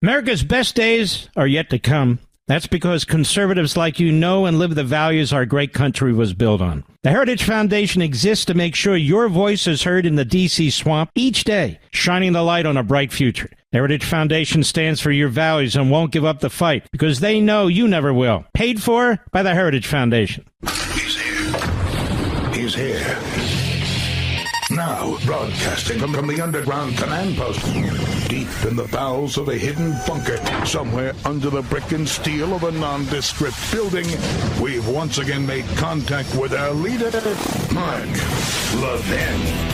America's best days are yet to come. That's because conservatives like you know and live the values our great country was built on. The Heritage Foundation exists to make sure your voice is heard in the D.C. swamp each day, shining the light on a bright future. The Heritage Foundation stands for your values and won't give up the fight because they know you never will. Paid for by the Heritage Foundation. He's here. He's here. Now, broadcasting from the underground command post, deep in the bowels of a hidden bunker, somewhere under the brick and steel of a nondescript building, we've once again made contact with our leader, Mark Levin.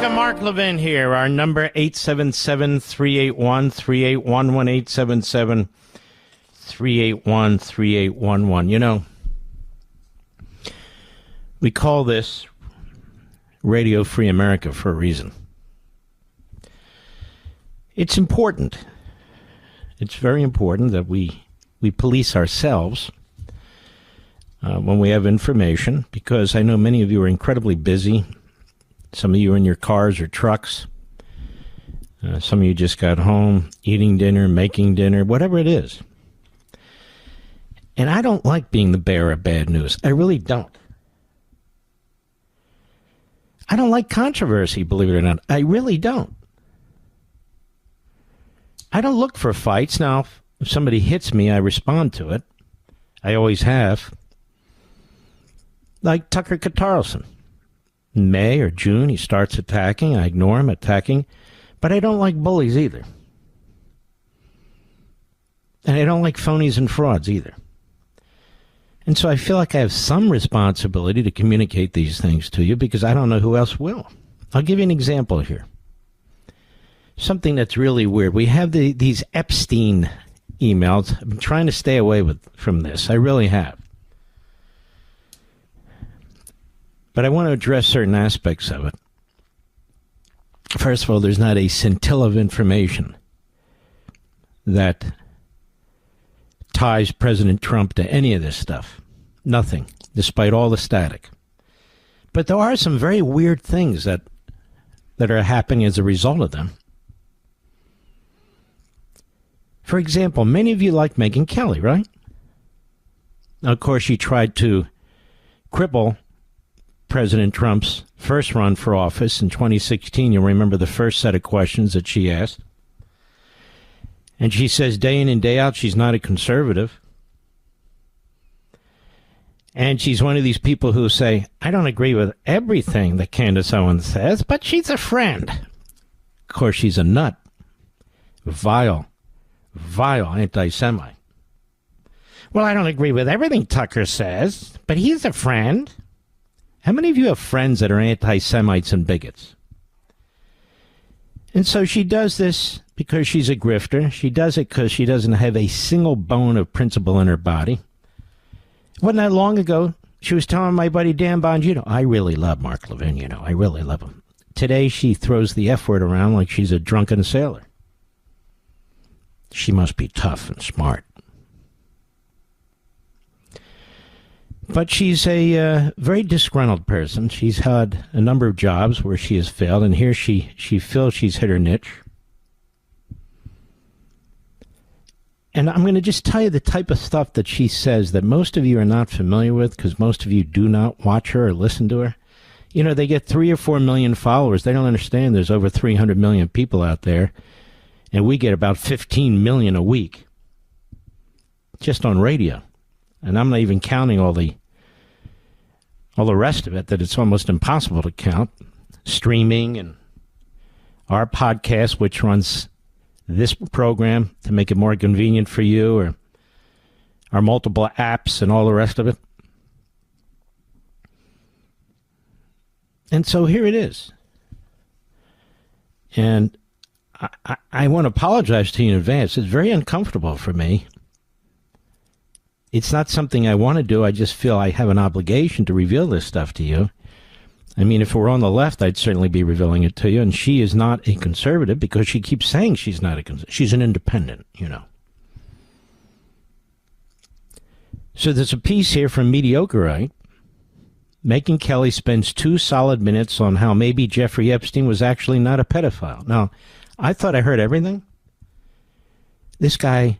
Mark Levin here. Our number 877-381-3811, 877-381-3811. You know, we call this Radio Free America for a reason. It's important. It's very important that we police ourselves when we have information, because I know many of you are incredibly busy. Some of you are in your cars or trucks. Some of you just got home, eating dinner, making dinner, whatever it is. And I don't like being the bearer of bad news. I really don't. I don't like controversy, believe it or not. I really don't. I don't look for fights. Now, if somebody hits me, I respond to it. I always have. Like Tucker Carlson. In May or June, he starts attacking. I ignore him attacking. But I don't like bullies either. And I don't like phonies and frauds either. And so I feel like I have some responsibility to communicate these things to you because I don't know who else will. I'll give you an example here. Something that's really weird. We have these Epstein emails. I've been trying to stay away from this. I really have. But I want to address certain aspects of it. First of all, there's not a scintilla of information that ties President Trump to any of this stuff. Nothing, despite all the static. But there are some very weird things that are happening as a result of them. For example, many of you like Megyn Kelly, right? Now, of course, she tried to cripple President Trump's first run for office in 2016. You'll remember the first set of questions that she asked. And she says day in and day out she's not a conservative. And she's one of these people who say, I don't agree with everything that Candace Owens says, but she's a friend. Of course, she's a nut. Vile anti-Semite. Well, I don't agree with everything Tucker says, but he's a friend. How many of you have friends that are anti-Semites and bigots? And so she does this because she's a grifter. She does it because she doesn't have a single bone of principle in her body. Wasn't that long ago, she was telling my buddy Dan Bongino, I really love Mark Levin, I really love him. Today she throws the F word around like she's a drunken sailor. She must be tough and smart. But she's a very disgruntled person. She's had a number of jobs where she has failed, and here she feels she's hit her niche. And I'm going to just tell you the type of stuff that she says that most of you are not familiar with because most of you do not watch her or listen to her. You know, they get 3 or 4 million followers. They don't understand there's over 300 million people out there, and we get about 15 million a week just on radio. And I'm not even counting all the rest of it that it's almost impossible to count. Streaming and our podcast, which runs this program to make it more convenient for you, or our multiple apps and all the rest of it. And so here it is. And I want to apologize to you in advance. It's very uncomfortable for me. It's not something I want to do. I just feel I have an obligation to reveal this stuff to you. I mean, if we're on the left, I'd certainly be revealing it to you. And she is not a conservative because she keeps saying she's not a conservative. She's an independent, you know. So there's a piece here from Mediocreite. Megyn Kelly spends 2 solid minutes on how maybe Jeffrey Epstein was actually not a pedophile. Now, I thought I heard everything. This guy,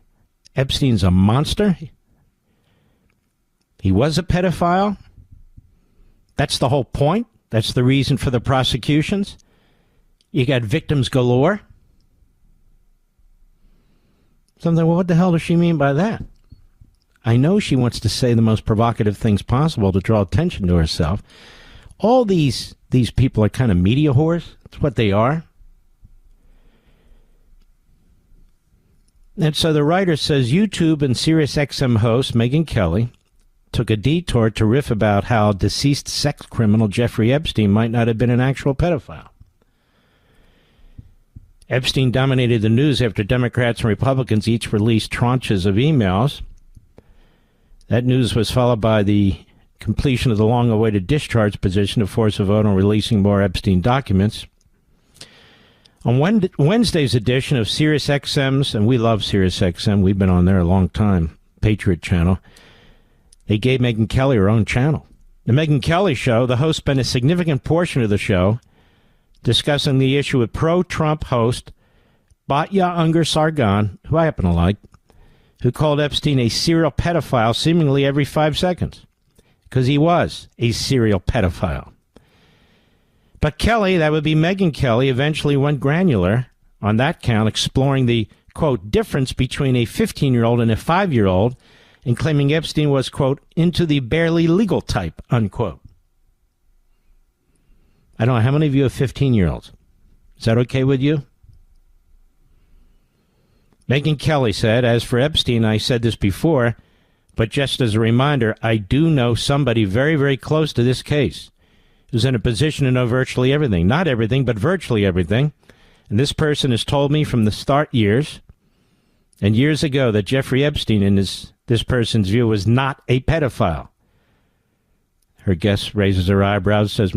Epstein's a monster. He was a pedophile. That's the whole point. That's the reason for the prosecutions. You got victims galore. Something, well, what the hell does she mean by that? I know she wants to say the most provocative things possible to draw attention to herself. All these people are kind of media whores. That's what they are. And so the writer says YouTube and SiriusXM host Megyn Kelly took a detour to riff about how deceased sex criminal Jeffrey Epstein might not have been an actual pedophile. Epstein dominated the news after Democrats and Republicans each released tranches of emails. That news was followed by the completion of the long-awaited discharge position to force a vote on releasing more Epstein documents. On Wednesday's edition of SiriusXM's, and we love SiriusXM, we've been on there a long time, Patriot Channel, they gave Megyn Kelly her own channel. The Megyn Kelly Show, the host spent a significant portion of the show discussing the issue with pro-Trump host Batya Ungar-Sargon, who I happen to like, who called Epstein a serial pedophile seemingly every 5 seconds, because he was a serial pedophile. But Kelly, that would be Megyn Kelly, eventually went granular on that count, exploring the, quote, difference between a 15-year-old and a 5-year-old, and claiming Epstein was, quote, into the barely legal type, unquote. I don't know, how many of you have 15-year-olds? Is that okay with you? Megyn Kelly said, as for Epstein, I said this before, but just as a reminder, I do know somebody very, very close to this case who's in a position to know virtually everything. Not everything, but virtually everything. And this person has told me from the start years and years ago that Jeffrey Epstein, in this person's view, was not a pedophile. Her guest raises her eyebrows, says,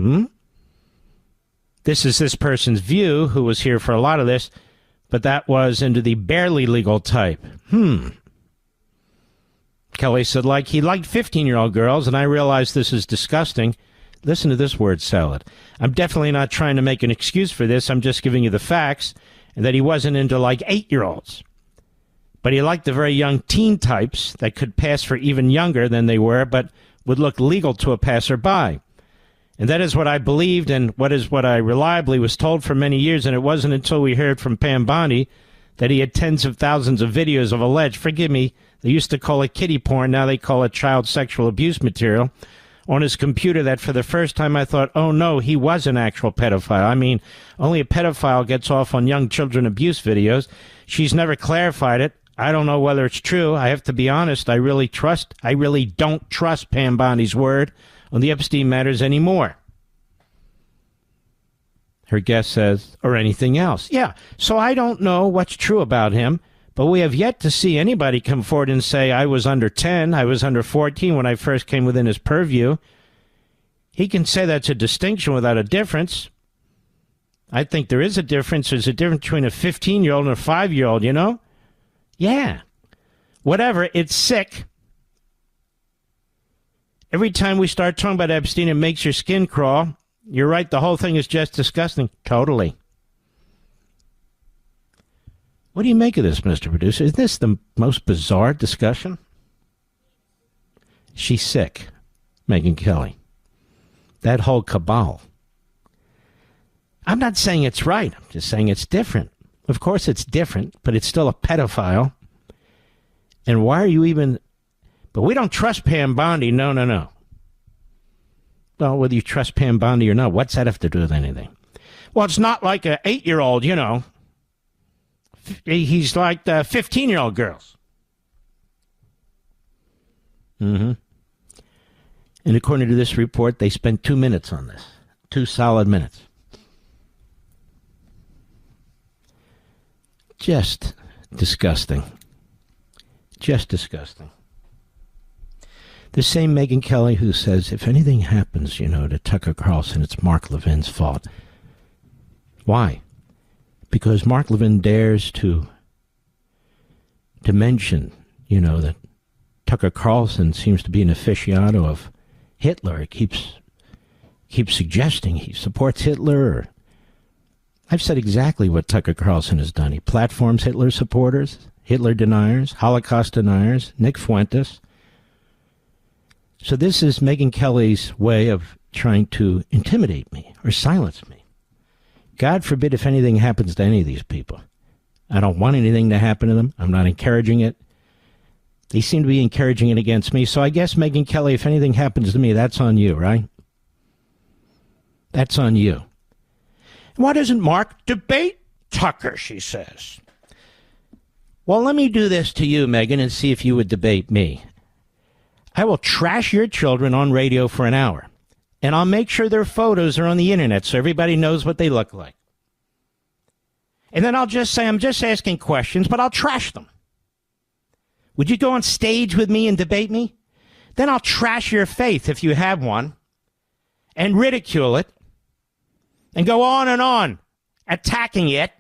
This is this person's view, who was here for a lot of this, but that was into the barely legal type. Kelly said, like, he liked 15-year-old girls, and I realized this is disgusting. Listen to this word salad. I'm definitely not trying to make an excuse for this. I'm just giving you the facts, and that he wasn't into, like, 8-year-olds. But he liked the very young teen types that could pass for even younger than they were, but would look legal to a passerby. And that is what I believed, and what I reliably was told for many years, and it wasn't until we heard from Pam Bondi that he had tens of thousands of videos of alleged, forgive me, they used to call it kiddie porn, now they call it child sexual abuse material, on his computer, that for the first time I thought, oh no, he was an actual pedophile. I mean, only a pedophile gets off on young children abuse videos. She's never clarified it. I don't know whether it's true. I have to be honest, I really don't trust Pam Bondi's word on the Epstein matters anymore. Her guest says, or anything else. Yeah, so I don't know what's true about him, but we have yet to see anybody come forward and say, I was under 10, I was under 14 when I first came within his purview. He can say that's a distinction without a difference. I think there is a difference. There's a difference between a 15-year-old and a 5-year-old, you know? Yeah. Whatever, it's sick. Every time we start talking about Epstein, it makes your skin crawl. You're right, the whole thing is just disgusting. Totally. What do you make of this, Mr. Producer? Isn't this the most bizarre discussion? She's sick, Megyn Kelly. That whole cabal. I'm not saying it's right. I'm just saying it's different. Of course it's different, but it's still a pedophile. And why are you even... But we don't trust Pam Bondi. No. Well, whether you trust Pam Bondi or not, what's that have to do with anything? Well, it's not like an 8-year-old, you know. He's like the 15-year-old girls. Mm-hmm. And according to this report, they spent 2 minutes on this. 2 solid minutes. Just disgusting. Just disgusting. The same Megyn Kelly who says, if anything happens, to Tucker Carlson, it's Mark Levin's fault. Why? Because Mark Levin dares to mention, that Tucker Carlson seems to be an aficionado of Hitler. It keeps suggesting he supports Hitler. I've said exactly what Tucker Carlson has done. He platforms Hitler supporters, Hitler deniers, Holocaust deniers, Nick Fuentes. So this is Megyn Kelly's way of trying to intimidate me or silence me. God forbid if anything happens to any of these people. I don't want anything to happen to them. I'm not encouraging it. They seem to be encouraging it against me. So I guess, Megyn Kelly, if anything happens to me, that's on you, right? That's on you. Why doesn't Mark debate Tucker, she says. Well, let me do this to you, Megyn, and see if you would debate me. I will trash your children on radio for an hour, and I'll make sure their photos are on the internet so everybody knows what they look like. And then I'll just say, I'm just asking questions, but I'll trash them. Would you go on stage with me and debate me? Then I'll trash your faith, if you have one, and ridicule it, and go on, attacking it.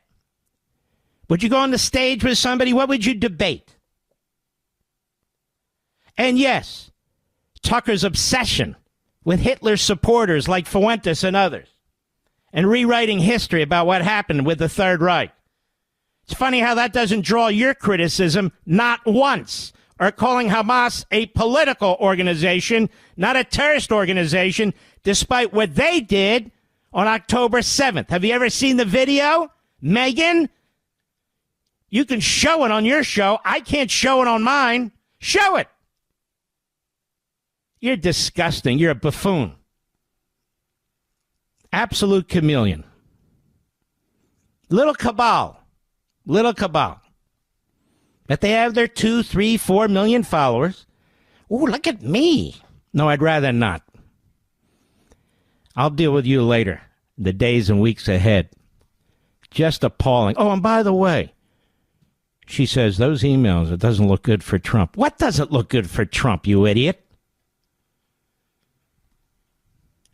Would you go on the stage with somebody? What would you debate? And yes, Tucker's obsession with Hitler supporters like Fuentes and others, and rewriting history about what happened with the Third Reich. It's funny how that doesn't draw your criticism, not once, or calling Hamas a political organization, not a terrorist organization, despite what they did on October 7th. Have you ever seen the video, Megyn? You can show it on your show. I can't show it on mine. Show it. You're disgusting. You're a buffoon. Absolute chameleon. Little cabal. Little cabal. But they have their 2, 3, 4 million followers. Oh, look at me. No, I'd rather not. I'll deal with you later, the days and weeks ahead. Just appalling. Oh, and by the way, she says, those emails, it doesn't look good for Trump. What doesn't look good for Trump, you idiot?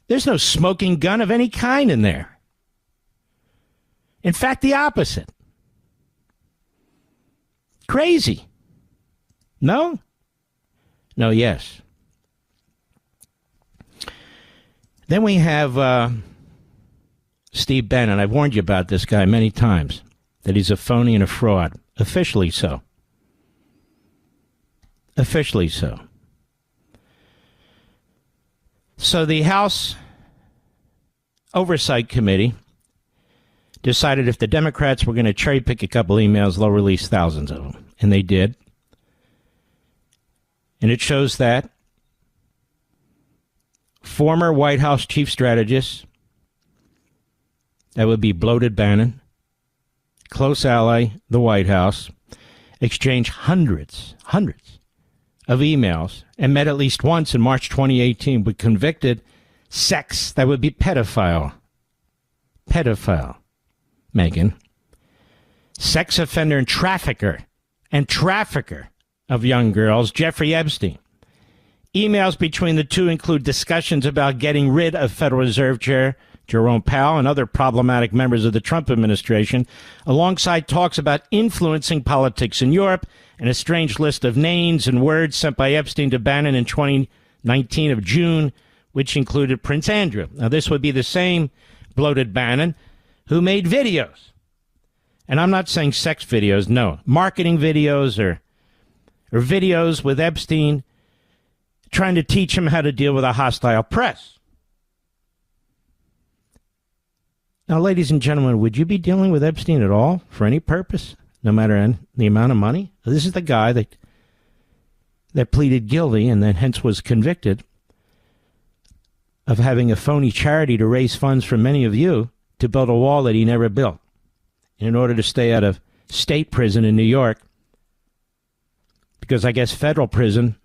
There's no smoking gun of any kind in there. In fact, the opposite. Crazy. No? No, yes. Then we have Steve Bannon. I've warned you about this guy many times, that he's a phony and a fraud. Officially so. Officially so. So the House Oversight Committee decided if the Democrats were going to cherry pick a couple emails, they'll release thousands of them. And they did. And it shows that former White House chief strategist, that would be bloated Bannon, close ally, the White House, exchanged hundreds of emails and met at least once in March 2018 with convicted sex, that would be pedophile, Megyn, sex offender and trafficker of young girls, Jeffrey Epstein. Emails between the two include discussions about getting rid of Federal Reserve Chair Jerome Powell and other problematic members of the Trump administration, alongside talks about influencing politics in Europe, and a strange list of names and words sent by Epstein to Bannon in 2019 of June, which included Prince Andrew. Now, this would be the same bloated Bannon who made videos And I'm not saying sex videos, no. Marketing videos or videos with Epstein trying to teach him how to deal with a hostile press. Now, ladies and gentlemen, would you be dealing with Epstein at all for any purpose, no matter the amount of money? This is the guy that pleaded guilty and then hence was convicted of having a phony charity to raise funds from many of you to build a wall that he never built in order to stay out of state prison in New York, because I guess federal prison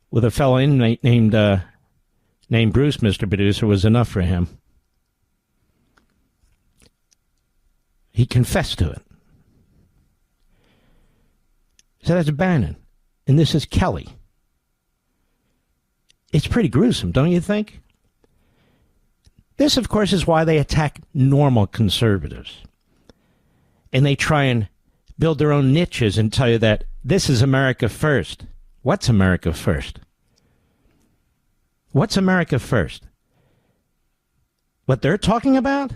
with a fellow inmate named Bruce, Mr. Producer, was enough for him. He confessed to it. So that's Bannon. And this is Kelly. It's pretty gruesome, don't you think? This, of course, is why they attack normal conservatives. And they try and build their own niches and tell you that this is America first. What's America first? What's America first? What they're talking about?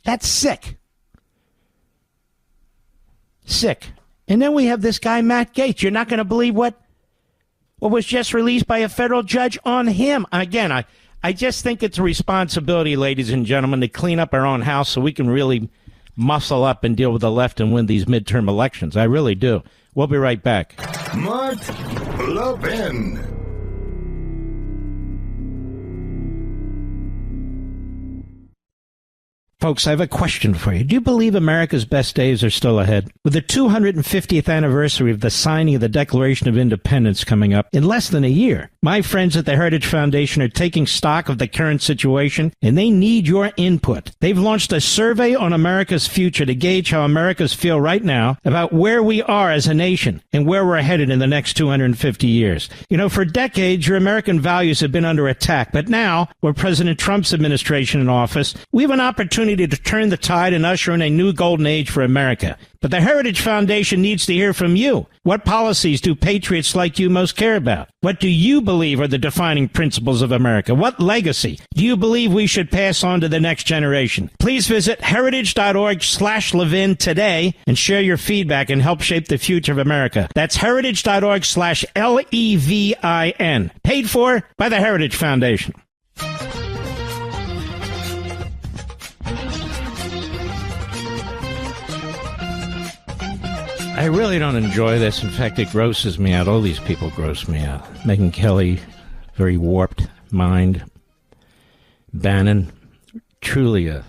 That's sick. Sick. And then we have this guy, Matt Gaetz. You're not going to believe what was just released by a federal judge on him. Again, I just think it's a responsibility, ladies and gentlemen, to clean up our own house so we can really muscle up and deal with the left and win these midterm elections. I really do. We'll be right back. Mark Levin. Folks, I have a question for you. Do you believe America's best days are still ahead? With the 250th anniversary of the signing of the Declaration of Independence coming up in less than a year, my friends at the Heritage Foundation are taking stock of the current situation, and they need your input. They've launched a survey on America's future to gauge how Americans feel right now about where we are as a nation and where we're headed in the next 250 years. You know, for decades, your American values have been under attack, but now, with President Trump's administration in office, we have an opportunity to turn the tide and usher in a new golden age for America. But the Heritage Foundation needs to hear from you. What policies do patriots like you most care about? What do you believe are the defining principles of America? What legacy do you believe we should pass on to the next generation? Please visit heritage.org/Levin today and share your feedback and help shape the future of America. That's heritage.org/LEVIN. Paid for by the Heritage Foundation. I really don't enjoy this. In fact, it grosses me out. All these people gross me out. Megyn Kelly, very warped mind. Bannon, truly a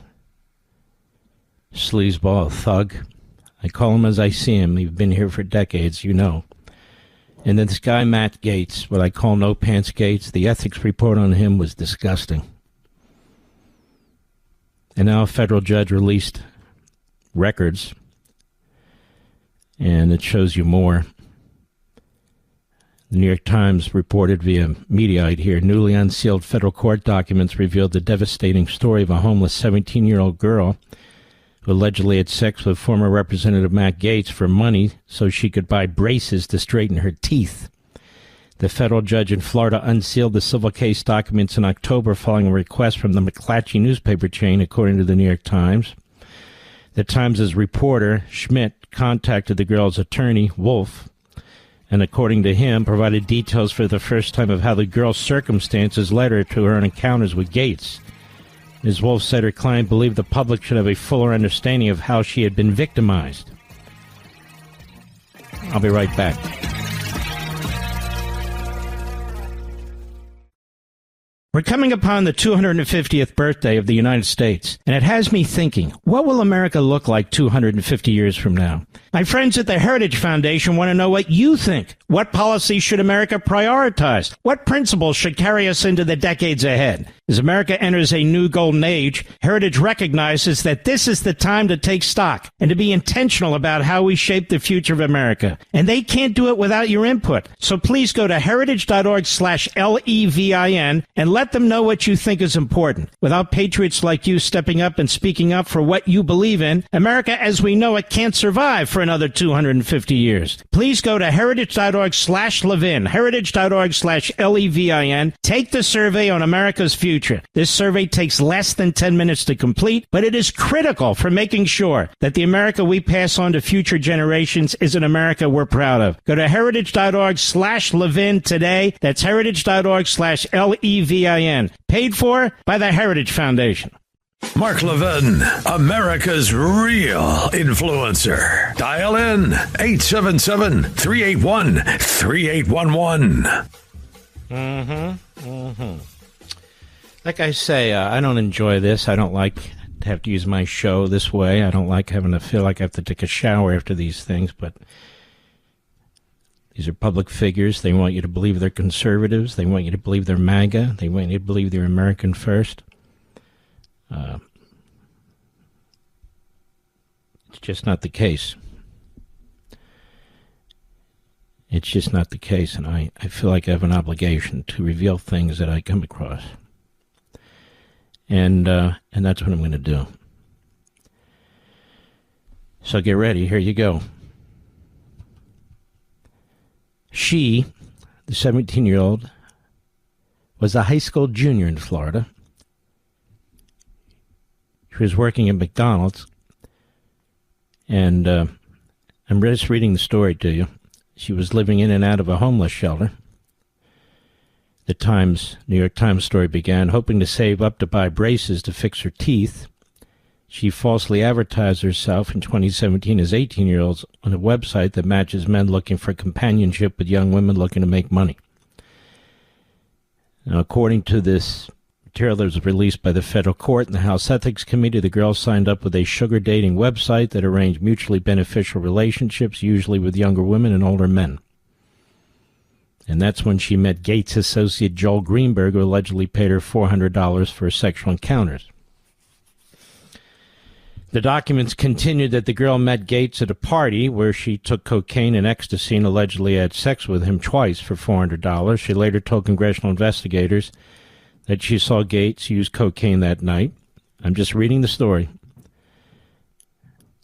sleazeball, a thug. I call him as I see him. He's been here for decades, you know. And then this guy, Matt Gaetz, what I call No Pants Gaetz, the ethics report on him was disgusting. And now a federal judge released records, and it shows you more. The New York Times reported via Mediaite here, newly unsealed federal court documents revealed the devastating story of a homeless 17-year-old girl who allegedly had sex with former Representative Matt Gaetz for money so she could buy braces to straighten her teeth. The federal judge in Florida unsealed the civil case documents in October following a request from the McClatchy newspaper chain, according to the New York Times. The Times' reporter, Schmidt, contacted the girl's attorney, Wolf, and according to him, provided details for the first time of how the girl's circumstances led her to her encounters with Gaetz. Ms. Wolf said her client believed the public should have a fuller understanding of how she had been victimized. I'll be right back. We're coming upon the 250th birthday of the United States, and it has me thinking, what will America look like 250 years from now? My friends at the Heritage Foundation want to know what you think. What policies should America prioritize? What principles should carry us into the decades ahead? As America enters a new golden age, Heritage recognizes that this is the time to take stock and to be intentional about how we shape the future of America. And they can't do it without your input. So please go to heritage.org/LEVIN and let them know what you think is important. Without patriots like you stepping up and speaking up for what you believe in, America as we know it can't survive for another 250 years. Please go to heritage.org/Levin, heritage.org/LEVIN. Take the survey on America's future future. This survey takes less than 10 minutes to complete, but it is critical for making sure that the America we pass on to future generations is an America we're proud of. Go to heritage.org/Levin today. That's heritage.org/Levin. Paid for by the Heritage Foundation. Mark Levin, America's real influencer. Dial in 877-381-3811. Like I say, I don't enjoy this. I don't like to have to use my show this way. I don't like having to feel like I have to take a shower after these things, but these are public figures. They want you to believe they're conservatives. They want you to believe they're MAGA. They want you to believe they're American first. It's just not the case. It's just not the case, and I feel like I have an obligation to reveal things that I come across. And that's what I'm going to do. So get ready. Here you go. She, the 17-year-old, was a high school junior in Florida. She was working at McDonald's, and I'm just reading the story to you. She was living in and out of a homeless shelter. The New York Times story began, hoping to save up to buy braces to fix her teeth. She falsely advertised herself in 2017 as 18-year-olds on a website that matches men looking for companionship with young women looking to make money. Now, according to this material that was released by the federal court and the House Ethics Committee, the girl signed up with a sugar dating website that arranged mutually beneficial relationships, usually with younger women and older men. And that's when she met Gates associate Joel Greenberg, who allegedly paid her $400 for sexual encounters. The documents continued that the girl met Gates at a party where she took cocaine and ecstasy and allegedly had sex with him twice for $400. She later told congressional investigators that she saw Gates use cocaine that night. I'm just reading the story.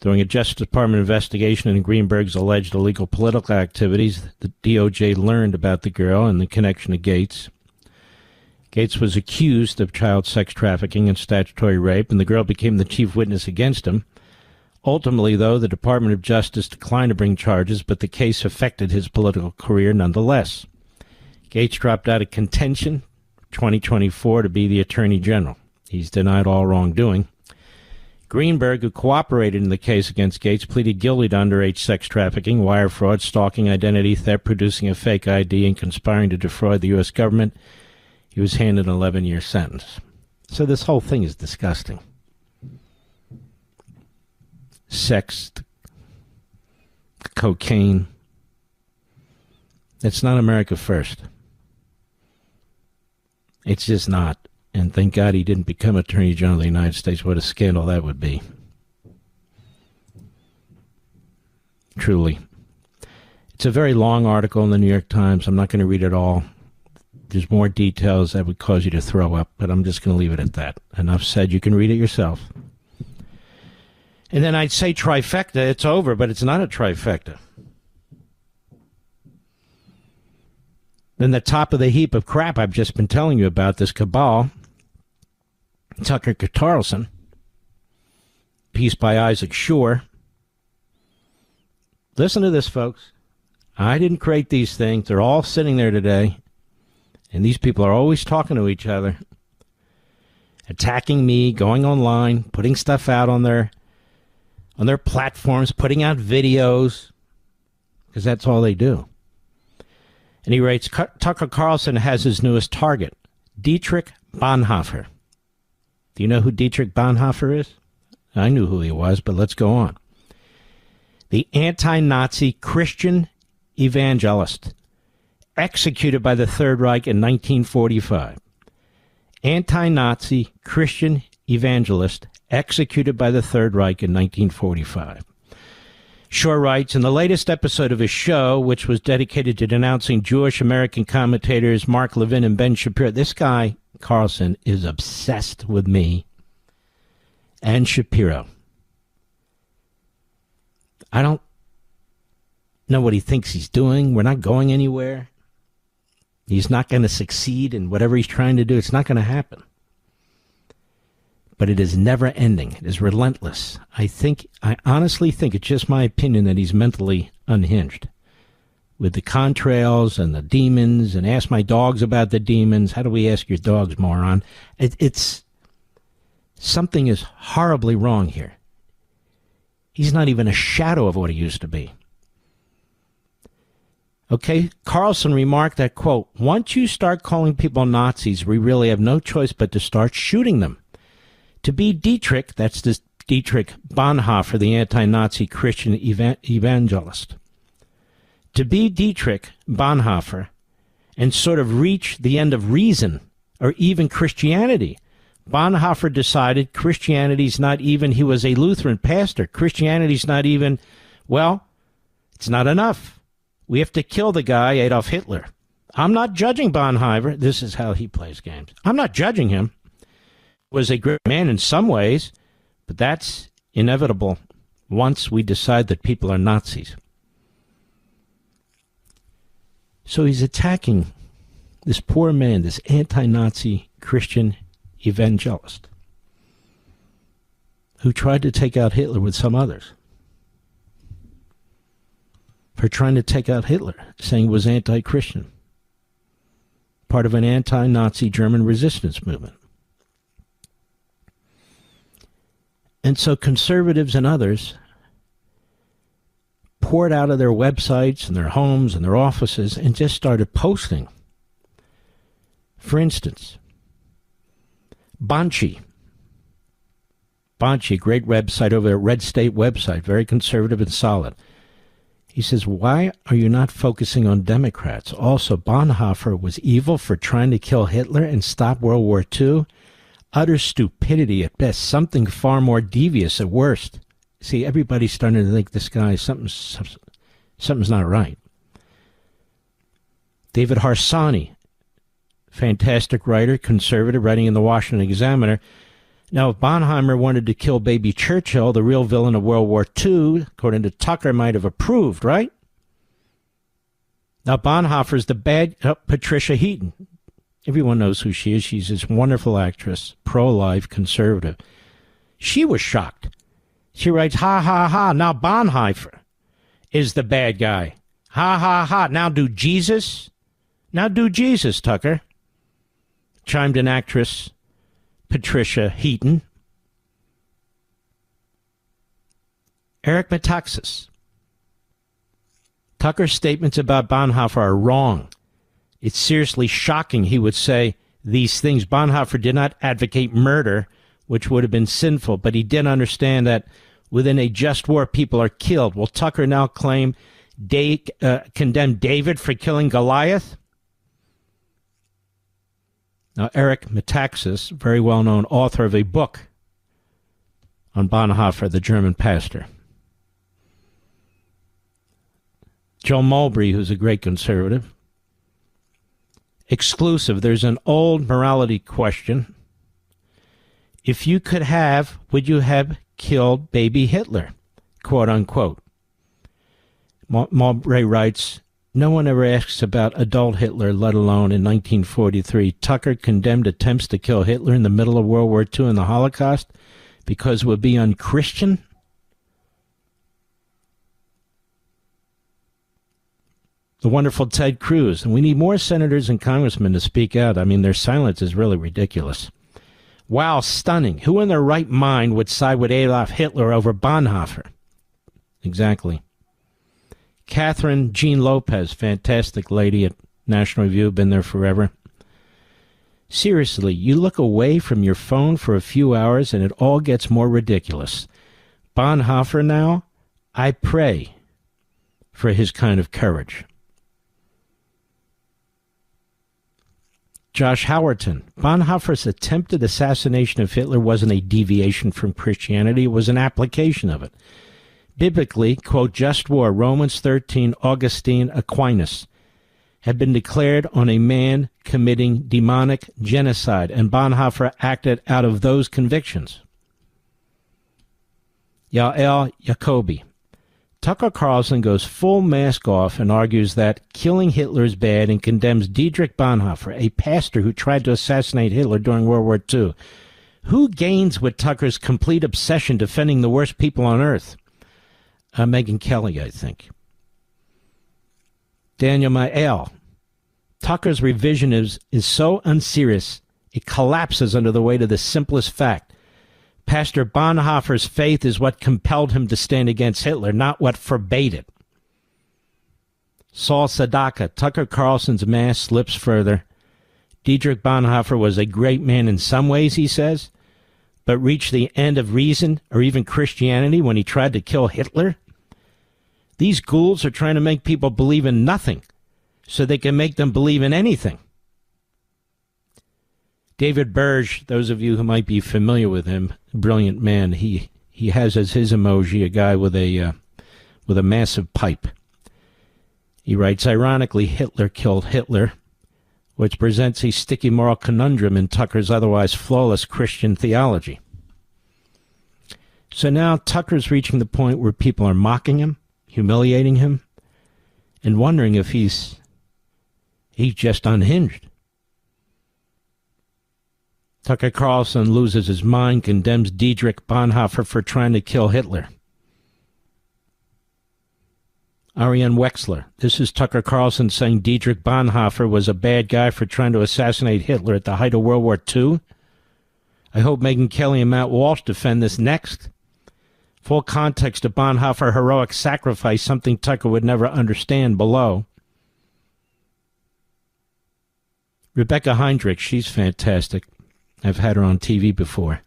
During a Justice Department investigation into Greenberg's alleged illegal political activities, the DOJ learned about the girl and the connection to Gates. Gates was accused of child sex trafficking and statutory rape, and the girl became the chief witness against him. Ultimately, though, the Department of Justice declined to bring charges, but the case affected his political career nonetheless. Gates dropped out of contention 2024 to be the Attorney General. He's denied all wrongdoing. Greenberg, who cooperated in the case against Gates, pleaded guilty to underage sex trafficking, wire fraud, stalking, identity theft, producing a fake ID, and conspiring to defraud the U.S. government. He was handed an 11-year sentence. So this whole thing is disgusting. Sex, cocaine. It's not America first. It's just not. And thank God he didn't become Attorney General of the United States. What a scandal that would be. Truly. It's a very long article in the New York Times. I'm not going to read it all. There's more details that would cause you to throw up, but I'm just going to leave it at that. Enough said. You can read it yourself. And then I'd say trifecta. It's over, but it's not a trifecta. Then the top of the heap of crap I've just been telling you about, this cabal, Tucker Carlson, piece by Isaac Shore. Listen to this, folks. I didn't create these things. They're all sitting there today. And these people are always talking to each other, attacking me, going online, putting stuff out on their platforms, putting out videos, because that's all they do. And he writes, Tucker Carlson has his newest target, Dietrich Bonhoeffer. Do you know who Dietrich Bonhoeffer is? I knew who he was, but let's go on. The anti-Nazi Christian evangelist, executed by the Third Reich in 1945. Anti-Nazi Christian evangelist, executed by the Third Reich in 1945. Shore writes, in the latest episode of his show, which was dedicated to denouncing Jewish American commentators Mark Levin and Ben Shapiro, this guy, Carlson, is obsessed with me and Shapiro. I don't know what he thinks he's doing. We're not going anywhere. He's not going to succeed in whatever he's trying to do. It's not going to happen. but it is never ending. It is relentless. I honestly think it's just my opinion that he's mentally unhinged. With the contrails and the demons, and ask my dogs about the demons. How do we ask your dogs, moron? It's something is horribly wrong here. He's not even a shadow of what he used to be. Okay, Carlson remarked that, quote, once you start calling people Nazis, we really have no choice but to start shooting them. To be Dietrich, that's this Dietrich Bonhoeffer, the anti-Nazi Christian evangelist. To be Dietrich Bonhoeffer and sort of reach the end of reason, or even Christianity. Bonhoeffer decided Christianity's not even, he was a Lutheran pastor, Christianity's not even, well, it's not enough. We have to kill the guy, Adolf Hitler. I'm not judging Bonhoeffer. This is how he plays games. I'm not judging him. He was a great man in some ways, but that's inevitable once we decide that people are Nazis. So he's attacking this poor man, this anti-Nazi Christian evangelist who tried to take out Hitler with some others. For trying to take out Hitler, saying he was anti-Christian, part of an anti-Nazi German resistance movement. And so conservatives and others poured out of their websites and their homes and their offices and just started posting. For instance, Banshee, great website over there, Red State website, very conservative and solid. He says, why are you not focusing on Democrats? Also, Bonhoeffer was evil for trying to kill Hitler and stop World War II. Utter stupidity at best, something far more devious at worst. See, everybody's starting to think this guy, something's not right. David Harsanyi, fantastic writer, conservative, writing in the Washington Examiner. Now, if Bonhoeffer wanted to kill baby Churchill, the real villain of World War II, according to Tucker, might have approved, right? Now, Bonhoeffer's the bad Patricia Heaton. Everyone knows who she is. She's this wonderful actress, pro-life, conservative. She was shocked. She writes, ha, ha, ha, now Bonhoeffer is the bad guy. Ha, ha, ha, now do Jesus, Tucker. Chimed in actress Patricia Heaton. Eric Metaxas. Tucker's statements about Bonhoeffer are wrong. It's seriously shocking he would say these things. Bonhoeffer did not advocate murder, which would have been sinful, but he did understand that within a just war, people are killed. Will Tucker now condemn David for killing Goliath? Now, Eric Metaxas, very well-known author of a book on Bonhoeffer, the German pastor. Joe Mulbry, who's a great conservative. Exclusive, there's an old morality question. If you could have, would you have killed baby Hitler? Quote, unquote. Mulbry writes, no one ever asks about adult Hitler, let alone in 1943. Tucker condemned attempts to kill Hitler in the middle of World War II and the Holocaust because it would be unchristian. The wonderful Ted Cruz. And we need more senators and congressmen to speak out. I mean, their silence is really ridiculous. Wow, stunning. Who in their right mind would side with Adolf Hitler over Bonhoeffer? Exactly. Catherine Jean Lopez, fantastic lady at National Review, been there forever. Seriously, you look away from your phone for a few hours and it all gets more ridiculous. Bonhoeffer now, I pray for his kind of courage. Josh Howerton, Bonhoeffer's attempted assassination of Hitler wasn't a deviation from Christianity, it was an application of it. Biblically, quote, just war, Romans 13, Augustine, Aquinas, had been declared on a man committing demonic genocide, and Bonhoeffer acted out of those convictions. Yael Jacobi. Tucker Carlson goes full mask off and argues that killing Hitler is bad and condemns Dietrich Bonhoeffer, a pastor who tried to assassinate Hitler during World War II, Who gains with Tucker's complete obsession defending the worst people on earth? Megyn Kelly, I think. Daniel Mael. Tucker's revisionism is so unserious, it collapses under the weight of the simplest fact. Pastor Bonhoeffer's faith is what compelled him to stand against Hitler, not what forbade it. Saul Sadaka. Tucker Carlson's mass slips further. Dietrich Bonhoeffer was a great man in some ways, he says, but reached the end of reason or even Christianity when he tried to kill Hitler. These ghouls are trying to make people believe in nothing so they can make them believe in anything. David Burge, those of you who might be familiar with him, brilliant man, he has as his emoji a guy with a massive pipe. He writes, ironically, Hitler killed Hitler, which presents a sticky moral conundrum in Tucker's otherwise flawless Christian theology. So now Tucker's reaching the point where people are mocking him, humiliating him, and wondering if he's just unhinged. Tucker Carlson loses his mind, condemns Dietrich Bonhoeffer for trying to kill Hitler. Ariane Wexler. This is Tucker Carlson saying Dietrich Bonhoeffer was a bad guy for trying to assassinate Hitler at the height of World War II. I hope Megyn Kelly and Matt Walsh defend this next. Full context of Bonhoeffer heroic sacrifice, something Tucker would never understand, below. Rebecca Heinrich, she's fantastic. I've had her on TV before.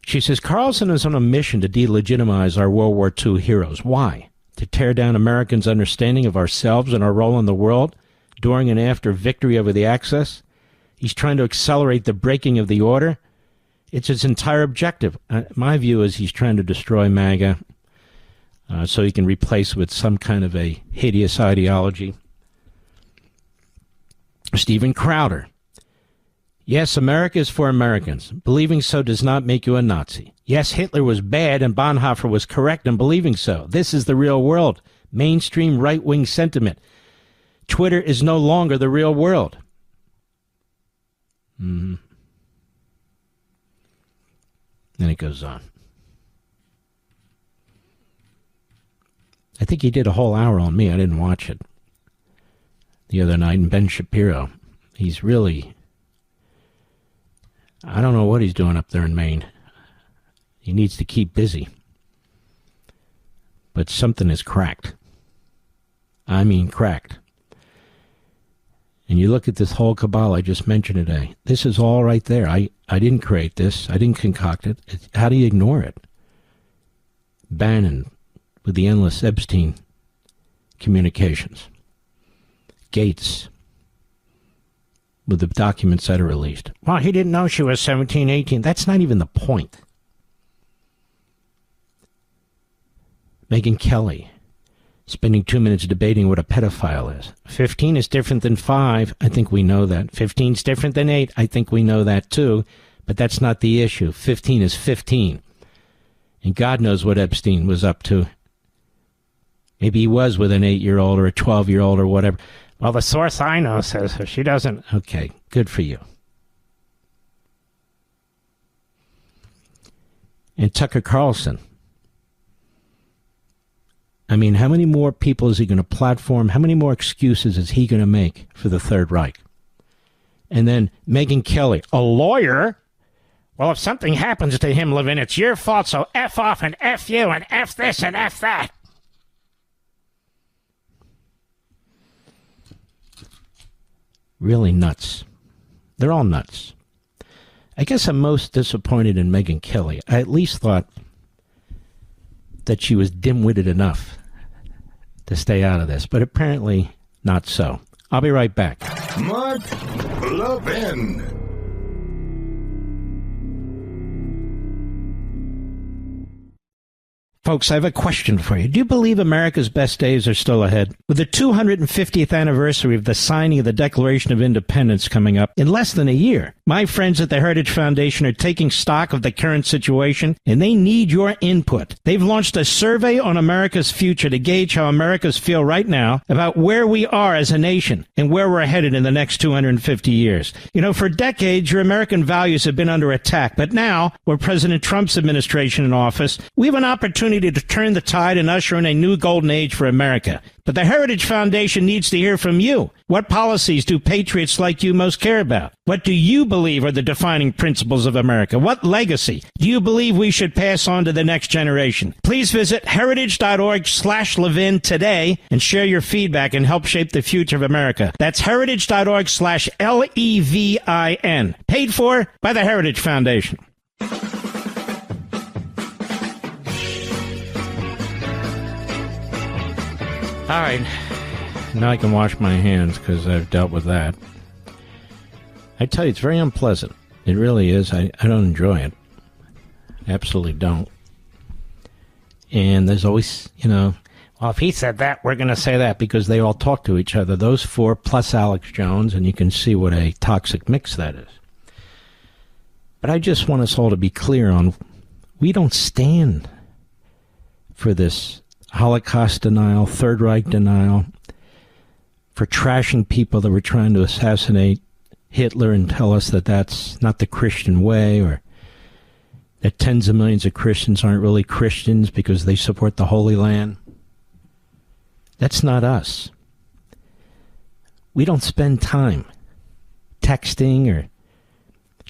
She says, Carlson is on a mission to delegitimize our World War II heroes. Why? To tear down Americans' understanding of ourselves and our role in the world during and after victory over the Axis? He's trying to accelerate the breaking of the order. It's his entire objective. My view is he's trying to destroy MAGA so he can replace with some kind of a hideous ideology. Stephen Crowder. Yes, America is for Americans. Believing so does not make you a Nazi. Yes, Hitler was bad and Bonhoeffer was correct in believing so. This is the real world. Mainstream right-wing sentiment. Twitter is no longer the real world. Then it goes on. I think he did a whole hour on me. I didn't watch it the other night. And Ben Shapiro, he's really... I don't know what he's doing up there in Maine. He needs to keep busy. But something is cracked. I mean cracked. And you look at this whole cabal I just mentioned today. This is all right there. I didn't create this. I didn't concoct it. How do you ignore it? Bannon with the endless Epstein communications. Gates with the documents that are released. Well, he didn't know she was 17, 18. That's not even the point. Megyn Kelly, spending 2 minutes debating what a pedophile is. 15 is different than 5. I think we know that. 15 is different than 8. I think we know that too. But that's not the issue. 15 is 15. And God knows what Epstein was up to. Maybe he was with an 8-year-old or a 12-year-old or whatever. Well, the source I know says she doesn't. Okay, good for you. And Tucker Carlson. I mean, how many more people is he going to platform? How many more excuses is he going to make for the Third Reich? And then Megyn Kelly, a lawyer? Well, if something happens to him, Levin, it's your fault, so F off and F you and F this and F that. Really nuts. They're all nuts. I guess I'm most disappointed in Megyn Kelly. I at least thought that she was dim-witted enough to stay out of this, but apparently not so. I'll be right back. Mark Levin. Folks, I have a question for you. Do you believe America's best days are still ahead? With the 250th anniversary of the signing of the Declaration of Independence coming up in less than a year, my friends at the Heritage Foundation are taking stock of the current situation, and they need your input. They've launched a survey on America's future to gauge how Americans feel right now about where we are as a nation and where we're headed in the next 250 years. You know, for decades, your American values have been under attack, but now, with President Trump's administration in office, we have an opportunity to turn the tide and usher in a new golden age for America. But the Heritage Foundation needs to hear from you. What policies do patriots like you most care about? What do you believe are the defining principles of America? What legacy do you believe we should pass on to the next generation? Please visit heritage.org/Levin today and share your feedback and help shape the future of America. That's heritage.org/LEVIN. Paid for by the Heritage Foundation. All right, now I can wash my hands because I've dealt with that. I tell you, it's very unpleasant. It really is. I don't enjoy it. I absolutely don't. And there's always, well, if he said that, we're going to say that, because they all talk to each other. Those four plus Alex Jones, and you can see what a toxic mix that is. But I just want us all to be clear on, we don't stand for this Holocaust denial, Third Reich denial, for trashing people that were trying to assassinate Hitler and tell us that that's not the Christian way, or that tens of millions of Christians aren't really Christians because they support the Holy Land. That's not us. We don't spend time texting or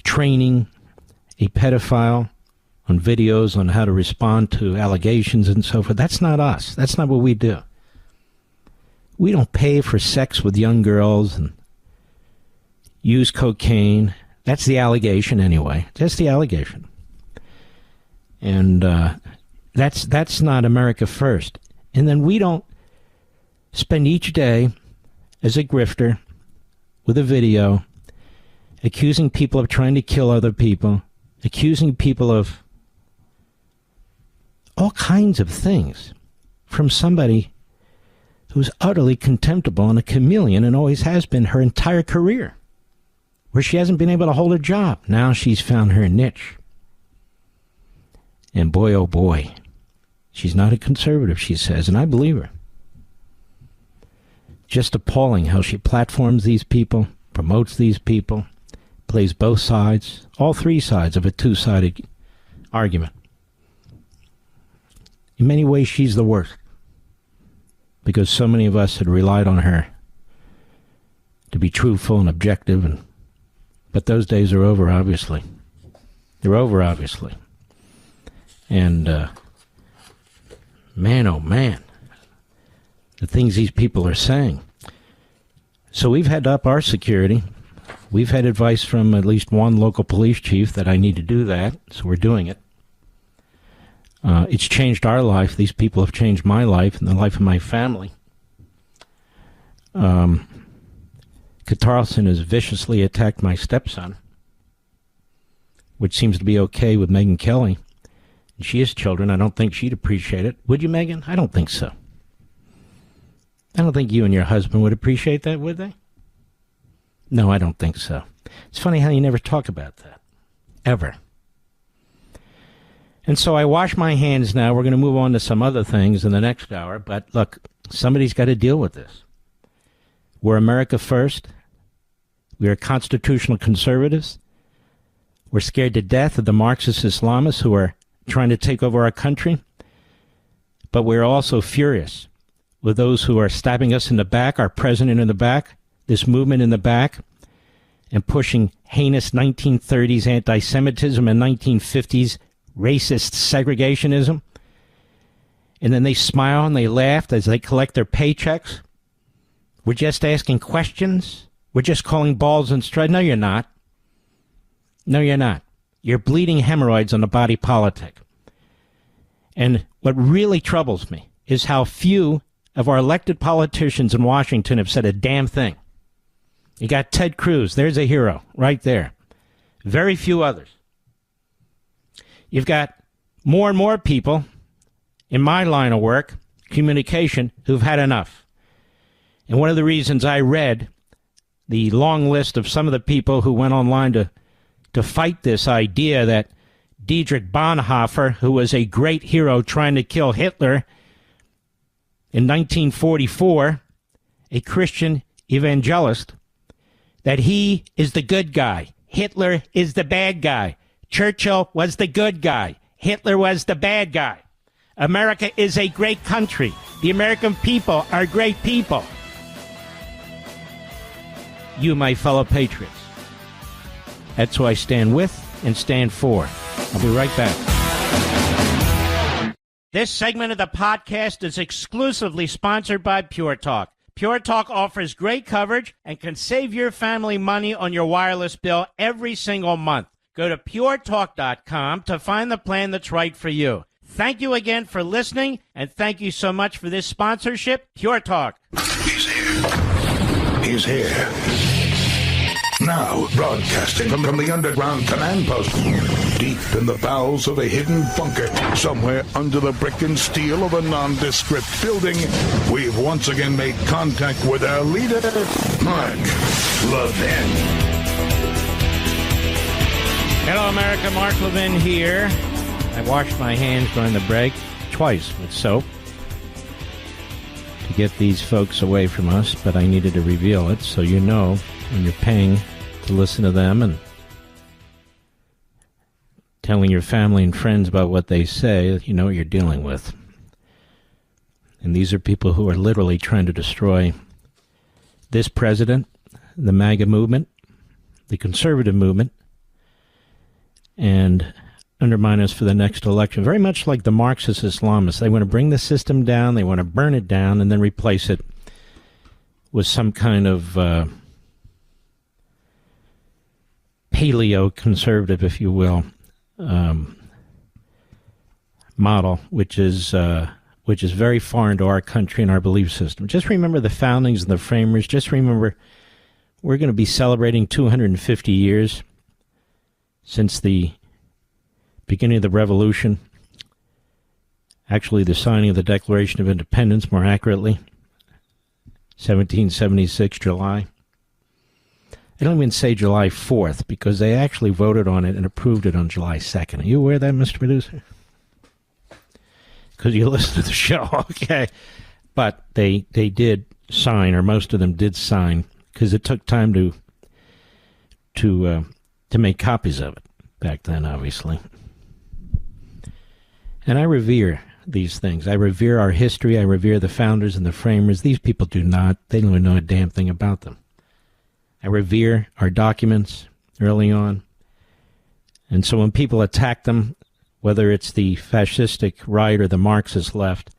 training a pedophile on videos on how to respond to allegations and so forth. That's not us. That's not what we do. We don't pay for sex with young girls and use cocaine. That's the allegation anyway. That's the allegation. And that's not America first. And then we don't spend each day as a grifter with a video accusing people of trying to kill other people, accusing people of all kinds of things from somebody who's utterly contemptible and a chameleon and always has been her entire career, where she hasn't been able to hold a job. Now she's found her niche. And boy, oh boy, she's not a conservative, she says, and I believe her. Just appalling how she platforms these people, promotes these people, plays both sides, all three sides of a two-sided argument. In many ways, she's the worst, because so many of us had relied on her to be truthful and objective, but those days are over, obviously. They're over, obviously. And, man, oh man, the things these people are saying. So we've had to up our security. We've had advice from at least one local police chief that I need to do that, so we're doing it. It's changed our life. These people have changed my life and the life of my family. Carlson has viciously attacked my stepson, which seems to be okay with Megyn Kelly. She has children. I don't think she'd appreciate it. Would you, Megyn? I don't think so. I don't think you and your husband would appreciate that, would they? No, I don't think so. It's funny how you never talk about that. Ever. And so I wash my hands now. We're going to move on to some other things in the next hour. But look, somebody's got to deal with this. We're America first. We are constitutional conservatives. We're scared to death of the Marxist Islamists who are trying to take over our country. But we're also furious with those who are stabbing us in the back, our president in the back, this movement in the back, and pushing heinous 1930s anti-Semitism and 1950s racist segregationism. And then they smile and they laugh as they collect their paychecks. We're just asking questions. We're just calling balls and strikes. No, you're not. No, you're not. You're bleeding hemorrhoids on the body politic. And what really troubles me is how few of our elected politicians in Washington have said a damn thing. You got Ted Cruz. There's a hero right there. Very few others. You've got more and more people in my line of work, communication, who've had enough. And one of the reasons I read the long list of some of the people who went online to fight this idea that Dietrich Bonhoeffer, who was a great hero trying to kill Hitler in 1944, a Christian evangelist, that he is the good guy. Hitler is the bad guy. Churchill was the good guy. Hitler was the bad guy. America is a great country. The American people are great people. You, my fellow patriots. That's who I stand with and stand for. I'll be right back. This segment of the podcast is exclusively sponsored by Pure Talk. Pure Talk offers great coverage and can save your family money on your wireless bill every single month. Go to puretalk.com to find the plan that's right for you. Thank you again for listening, and thank you so much for this sponsorship, Pure Talk. He's here. He's here. Now, broadcasting from the underground command post, deep in the bowels of a hidden bunker, somewhere under the brick and steel of a nondescript building, we've once again made contact with our leader, Mark Levin. Hello, America. Mark Levin here. I washed my hands during the break twice with soap to get these folks away from us, but I needed to reveal it so you know when you're paying to listen to them and telling your family and friends about what they say, you know what you're dealing with. And these are people who are literally trying to destroy this president, the MAGA movement, the conservative movement, and undermine us for the next election. Very much like the Marxist Islamists. They want to bring the system down, they want to burn it down, and then replace it with some kind of paleo-conservative, if you will, model, which is very foreign to our country and our belief system. Just remember the foundings and the framers. Just remember we're going to be celebrating 250 years since the beginning of the revolution, actually the signing of the Declaration of Independence, more accurately, 1776, July. I don't even say July 4th, because they actually voted on it and approved it on July 2nd. Are you aware of that, Mr. Producer? Because you listen to the show, okay. But they did sign, or most of them did sign, because it took time to make copies of it back then, obviously. And I revere these things. I revere our history. I revere the founders and the framers. These people do not. They don't even know a damn thing about them. I revere our documents early on. And so when people attack them, whether it's the fascistic right or the Marxist left,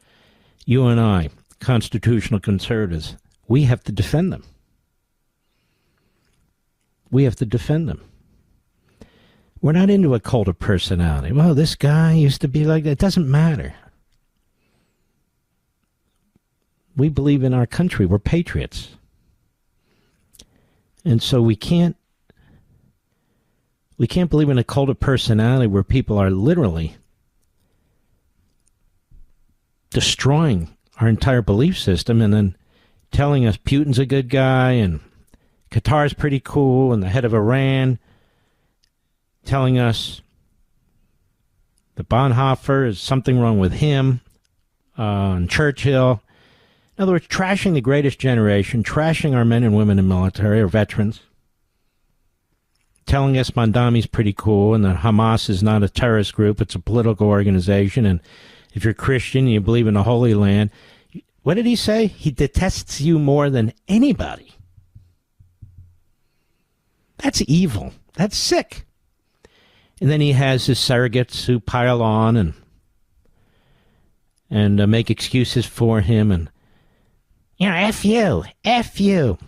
you and I, constitutional conservatives, we have to defend them. We have to defend them. We're not into a cult of personality. Well, this guy used to be like that. It doesn't matter. We believe in our country. We're patriots. And so we can't believe in a cult of personality where people are literally destroying our entire belief system and then telling us Putin's a good guy and Qatar's pretty cool and the head of Iran telling us that Bonhoeffer is something wrong with him, and Churchill. In other words, trashing the greatest generation, trashing our men and women in the military, or veterans, telling us Mondami's pretty cool and that Hamas is not a terrorist group, it's a political organization, and if you're Christian and you believe in the Holy Land, what did he say? He detests you more than anybody. That's evil. That's sick. And then he has his surrogates who pile on and make excuses for him and, you know, F you, F you.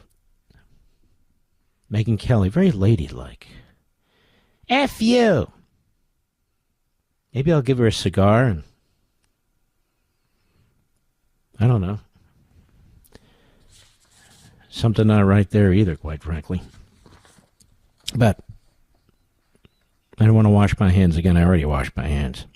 Megyn Kelly, very ladylike. F you. Maybe I'll give her a cigar and, I don't know. Something not right there either, quite frankly. But I don't want to wash my hands again. I already washed my hands.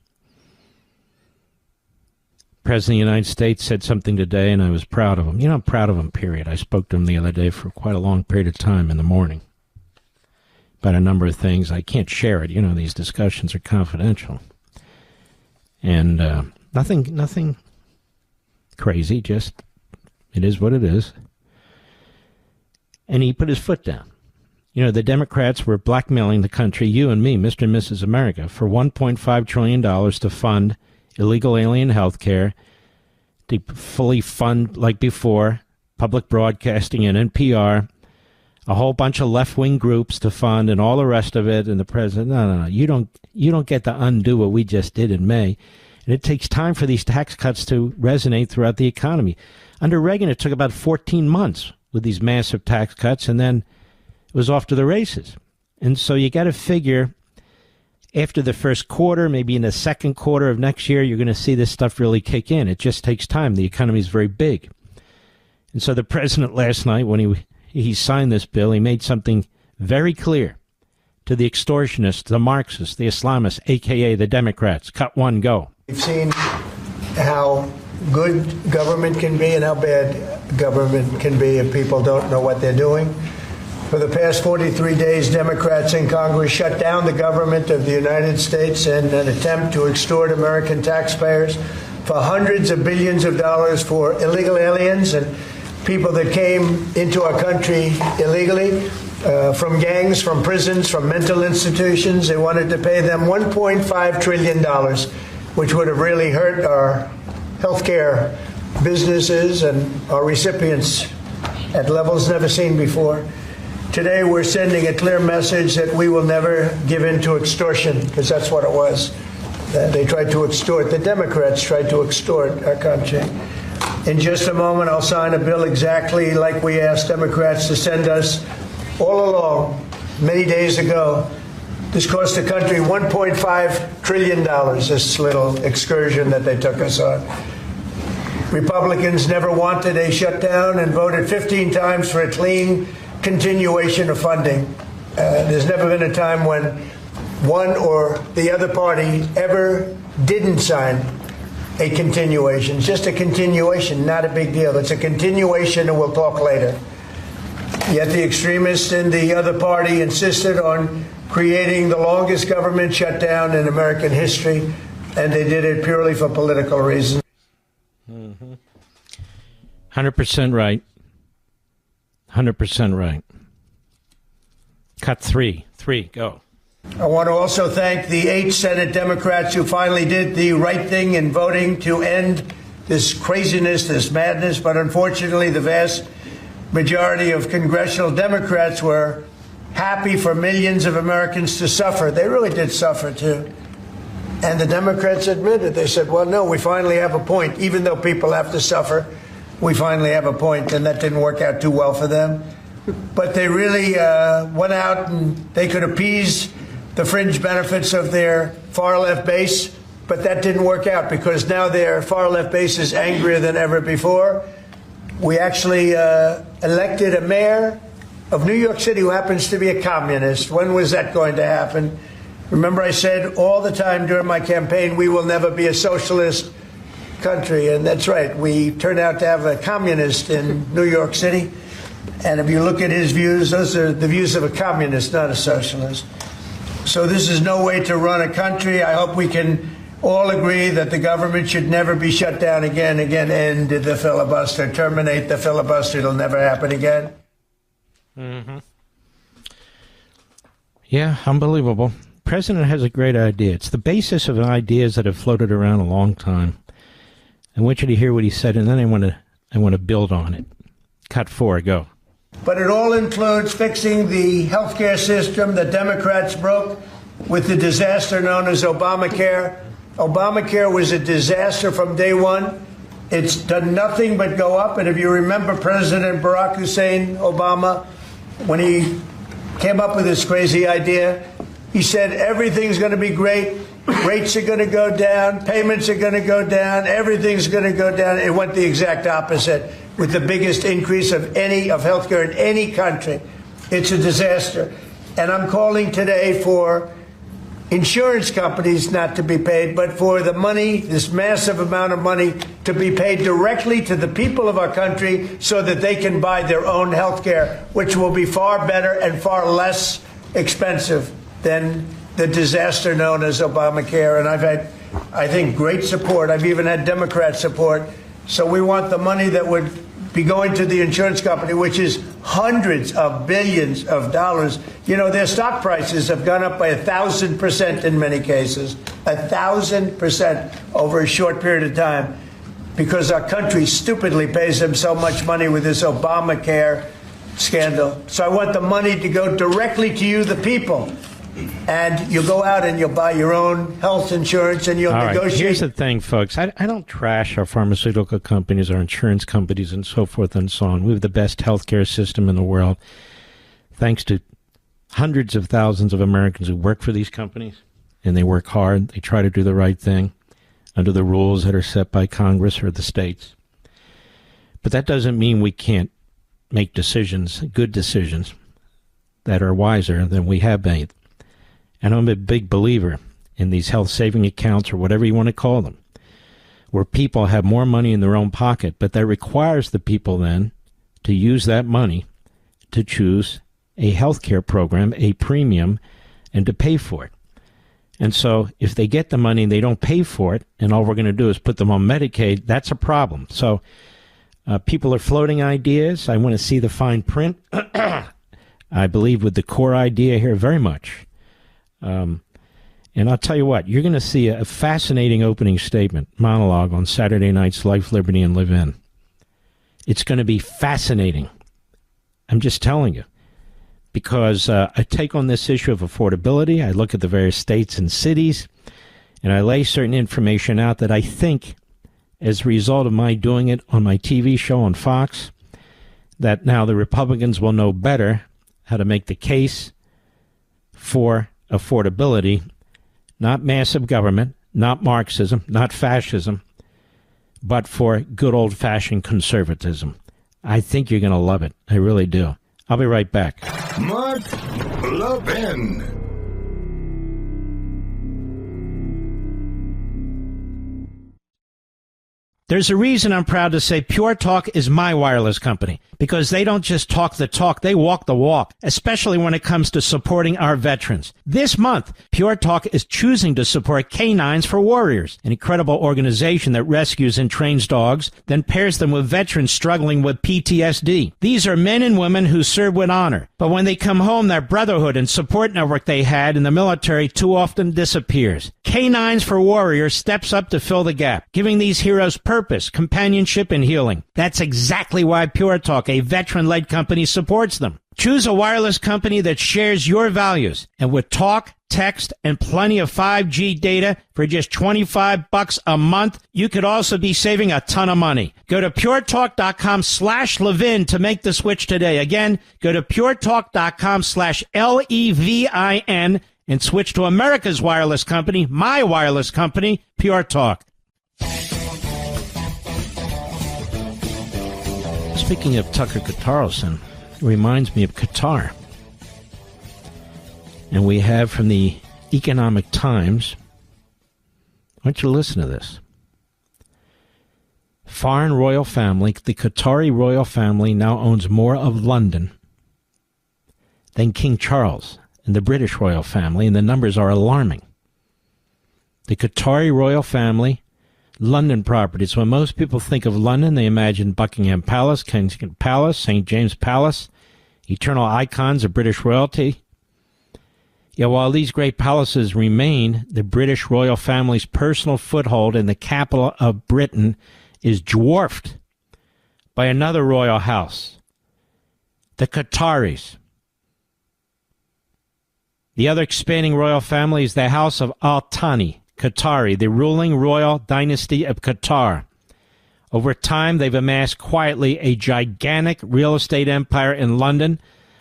President of the United States said something today, and I was proud of him. You know, I'm proud of him, period. I spoke to him the other day for quite a long period of time in the morning about a number of things. I can't share it. You know, these discussions are confidential. And nothing crazy, just it is what it is. And he put his foot down. You know, the Democrats were blackmailing the country, you and me, Mr. and Mrs. America, for $1.5 trillion to fund illegal alien health care, to fully fund, like before, public broadcasting and NPR, a whole bunch of left-wing groups to fund and all the rest of it. And the president, no, you don't get to undo what we just did in May. And it takes time for these tax cuts to resonate throughout the economy. Under Reagan, it took about 14 months with these massive tax cuts, and then it was off to the races. And so you got to figure after the first quarter, maybe in the second quarter of next year, you're going to see this stuff really kick in. It just takes time. The economy is very big. And so the president last night, when he signed this bill, he made something very clear to the extortionists, the Marxists, the Islamists, a.k.a. the Democrats. Cut one, go. We've seen how good government can be and how bad government can be if people don't know what they're doing. For the past 43 days, Democrats in Congress shut down the government of the United States in an attempt to extort American taxpayers for hundreds of billions of dollars for illegal aliens and people that came into our country illegally, from gangs, from prisons, from mental institutions. They wanted to pay them $1.5 trillion, which would have really hurt our healthcare businesses and our recipients at levels never seen before. Today, we're sending a clear message that we will never give in to extortion, because that's what it was. They tried to extort. The Democrats tried to extort our country. In just a moment, I'll sign a bill exactly like we asked Democrats to send us all along, many days ago. This cost the country $1.5 trillion, this little excursion that they took us on. Republicans never wanted a shutdown and voted 15 times for a clean continuation of funding. There's never been a time when one or the other party ever didn't sign a continuation. It's just a continuation, not a big deal. It's a continuation, and we'll talk later. Yet the extremists in the other party insisted on creating the longest government shutdown in American history, and they did it purely for political reasons. 100% right. 100% right. Cut three, go. I want to also thank the 8 Senate Democrats who finally did the right thing in voting to end this craziness, this madness. But unfortunately, the vast majority of congressional Democrats were happy for millions of Americans to suffer. They really did suffer, too. And the Democrats admitted, they said, well, no, we finally have a point. Even though people have to suffer, we finally have a point, and that didn't work out too well for them. But they really went out and they could appease the fringe benefits of their far-left base, but that didn't work out because now their far-left base is angrier than ever before. We actually elected a mayor of New York City who happens to be a communist. When was that going to happen? Remember, I said all the time during my campaign, we will never be a socialist country, and that's right. We turned out to have a communist in New York City, and if you look at his views, those are the views of a communist, not a socialist. So this is no way to run a country. I hope we can all agree that the government should never be shut down again, end the filibuster, terminate the filibuster. It'll never happen again. Yeah, unbelievable. President has a great idea. It's the basis of ideas that have floated around a long time. I want you to hear what he said, and then I want to build on it. Cut 4, go. But it all includes fixing the healthcare system that Democrats broke with the disaster known as Obamacare. Obamacare was a disaster from day one. It's done nothing but go up. And if you remember President Barack Hussein Obama, when he came up with this crazy idea, he said everything's going to be great. Rates are going to go down. Payments are going to go down. Everything's going to go down. It went the exact opposite, with the biggest increase of healthcare in any country. It's a disaster. And I'm calling today for insurance companies not to be paid, but for the money, this massive amount of money, to be paid directly to the people of our country so that they can buy their own health care, which will be far better and far less expensive than the disaster known as Obamacare. And I've had, I think, great support. I've even had Democrat support. So we want the money that would be going to the insurance company, which is hundreds of billions of dollars. You know, their stock prices have gone up by 1,000% in many cases, 1,000% over a short period of time, because our country stupidly pays them so much money with this Obamacare scandal. So I want the money to go directly to you, the people. And you'll go out and you'll buy your own health insurance and you'll negotiate. Right. Here's the thing, folks. I don't trash our pharmaceutical companies, our insurance companies, and so forth and so on. We have the best healthcare system in the world, thanks to hundreds of thousands of Americans who work for these companies, and they work hard. They try to do the right thing under the rules that are set by Congress or the states. But that doesn't mean we can't make decisions, good decisions, that are wiser than we have made. And I'm a big believer in these health saving accounts, or whatever you want to call them, where people have more money in their own pocket, but that requires the people then to use that money to choose a health care program, a premium, and to pay for it. And so if they get the money and they don't pay for it, and all we're going to do is put them on Medicaid, that's a problem. So people are floating ideas. I want to see the fine print. I believe with the core idea here very much. And I'll tell you what, you're going to see a fascinating opening statement, monologue on Saturday night's Life, Liberty, and Levin. It's going to be fascinating. I'm just telling you. Because I take on this issue of affordability, I look at the various states and cities, and I lay certain information out that I think, as a result of my doing it on my TV show on Fox, that now the Republicans will know better how to make the case for affordability, not massive government, not Marxism, not fascism, but for good old-fashioned conservatism. I think you're going to love it. I really do. I'll be right back. Mark Levin. There's a reason I'm proud to say Pure Talk is my wireless company, because they don't just talk the talk, they walk the walk, especially when it comes to supporting our veterans. This month, Pure Talk is choosing to support Canines for Warriors, an incredible organization that rescues and trains dogs, then pairs them with veterans struggling with PTSD. These are men and women who serve with honor, but when they come home, their brotherhood and support network they had in the military too often disappears. Canines for Warriors steps up to fill the gap, giving these heroes purpose, companionship, and healing. That's exactly why Pure Talk, a veteran-led company, supports them. Choose a wireless company that shares your values, and with talk, text, and plenty of 5G data for just $25 a month, you could also be saving a ton of money. Go to puretalk.com/Levin to make the switch today. Again, go to puretalk.com/LEVIN and switch to America's wireless company, my wireless company, Pure Talk. Speaking of Tucker Carlson, it reminds me of Qatar. And we have from the Economic Times, I want you to listen to this. Foreign royal family, the Qatari royal family now owns more of London than King Charles and the British royal family, and the numbers are alarming. The Qatari royal family, London properties. When most people think of London, they imagine Buckingham Palace, Kensington Palace, St. James Palace, eternal icons of British royalty. Yet while these great palaces remain, the British royal family's personal foothold in the capital of Britain is dwarfed by another royal house, the Qataris. The other expanding royal family is the House of Al Thani, Qatari, the ruling royal dynasty of Qatar. Over time, they've amassed quietly a gigantic real estate empire in London,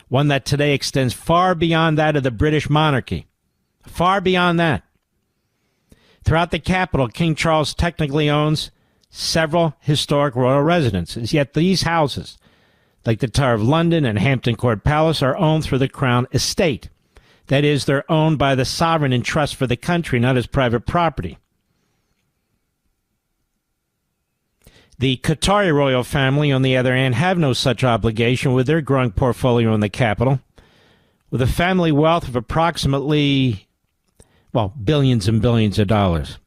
one that today extends far beyond that of the British monarchy. Far beyond that. Throughout the capital, King Charles technically owns several historic royal residences, yet these houses, like the Tower of London and Hampton Court Palace, are owned through the Crown Estate. That is, they're owned by the sovereign in trust for the country, not as private property. The Qatari royal family, on the other hand, have no such obligation with their growing portfolio in the capital, with a family wealth of approximately, billions and billions of dollars.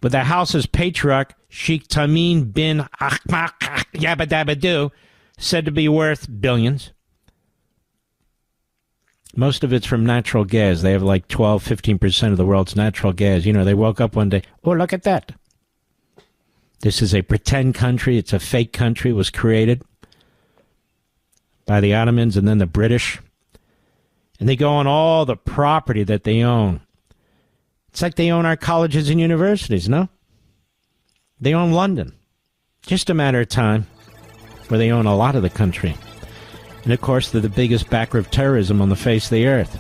With the house's patriarch, Sheikh Tamim bin Ahmed Yabba Dabba Doo, said to be worth billions. Most of it's from natural gas. They have like 12-15% of the world's natural gas. You know, they woke up one day, oh, look at that. This is a pretend country. It's a fake country. It was created by the Ottomans and then the British. And they go on all the property that they own. It's like they own our colleges and universities, no? They own London. Just a matter of time where they own a lot of the country. And, of course, they're the biggest backer of terrorism on the face of the earth.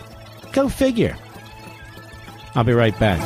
Go figure. I'll be right back.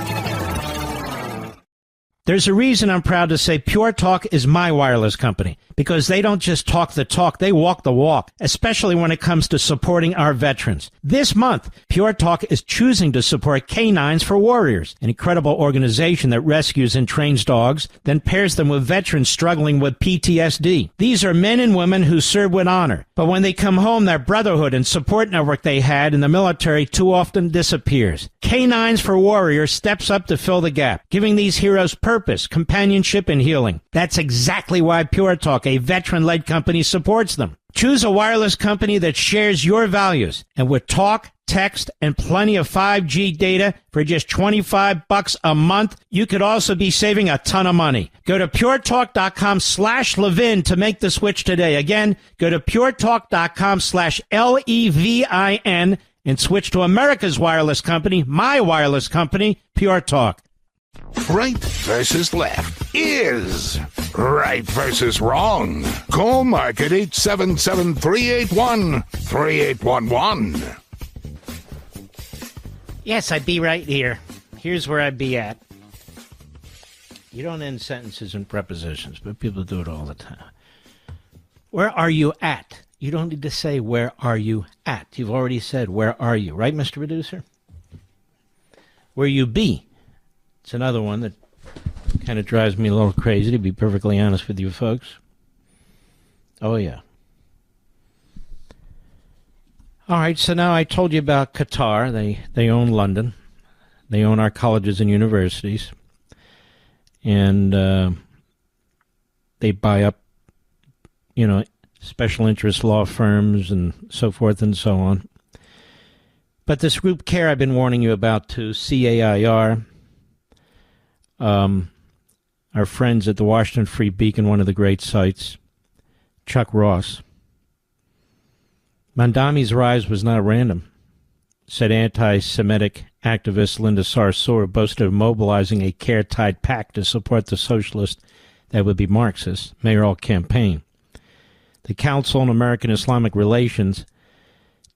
There's a reason I'm proud to say Pure Talk is my wireless company, because they don't just talk the talk, they walk the walk, especially when it comes to supporting our veterans. This month, Pure Talk is choosing to support Canines for Warriors, an incredible organization that rescues and trains dogs, then pairs them with veterans struggling with PTSD. These are men and women who serve with honor, but when they come home, their brotherhood and support network they had in the military too often disappears. Canines for Warriors steps up to fill the gap, giving these heroes purpose, companionship, and healing. That's exactly why Pure Talk, a veteran-led company, supports them. Choose a wireless company that shares your values, and with talk, text, and plenty of 5G data for just $25 a month, you could also be saving a ton of money. Go to puretalk.com/Levin to make the switch today. Again, go to puretalk.com/LEVIN and switch to America's wireless company, my wireless company, Pure Talk. Right versus left is right versus wrong. Call Mark at 877-381-3811. Yes, I'd be right here. Here's where I'd be at. You don't end sentences in prepositions, but people do it all the time. Where are you at? You don't need to say, where are you at? You've already said, where are you? Right, Mr. Producer? Where you be? It's another one that kind of drives me a little crazy, to be perfectly honest with you folks. Oh, yeah. All right, so now I told you about Qatar. They own London. They own our colleges and universities. And they buy up, special interest law firms and so forth and so on. But this group CARE I've been warning you about too, CAIR, our friends at the Washington Free Beacon, one of the great sites, Chuck Ross. Mandami's rise was not random, said anti-Semitic activist Linda Sarsour, boasted of mobilizing a CARE-tied pact to support the socialist, that would be Marxist, mayoral campaign. The Council on American Islamic Relations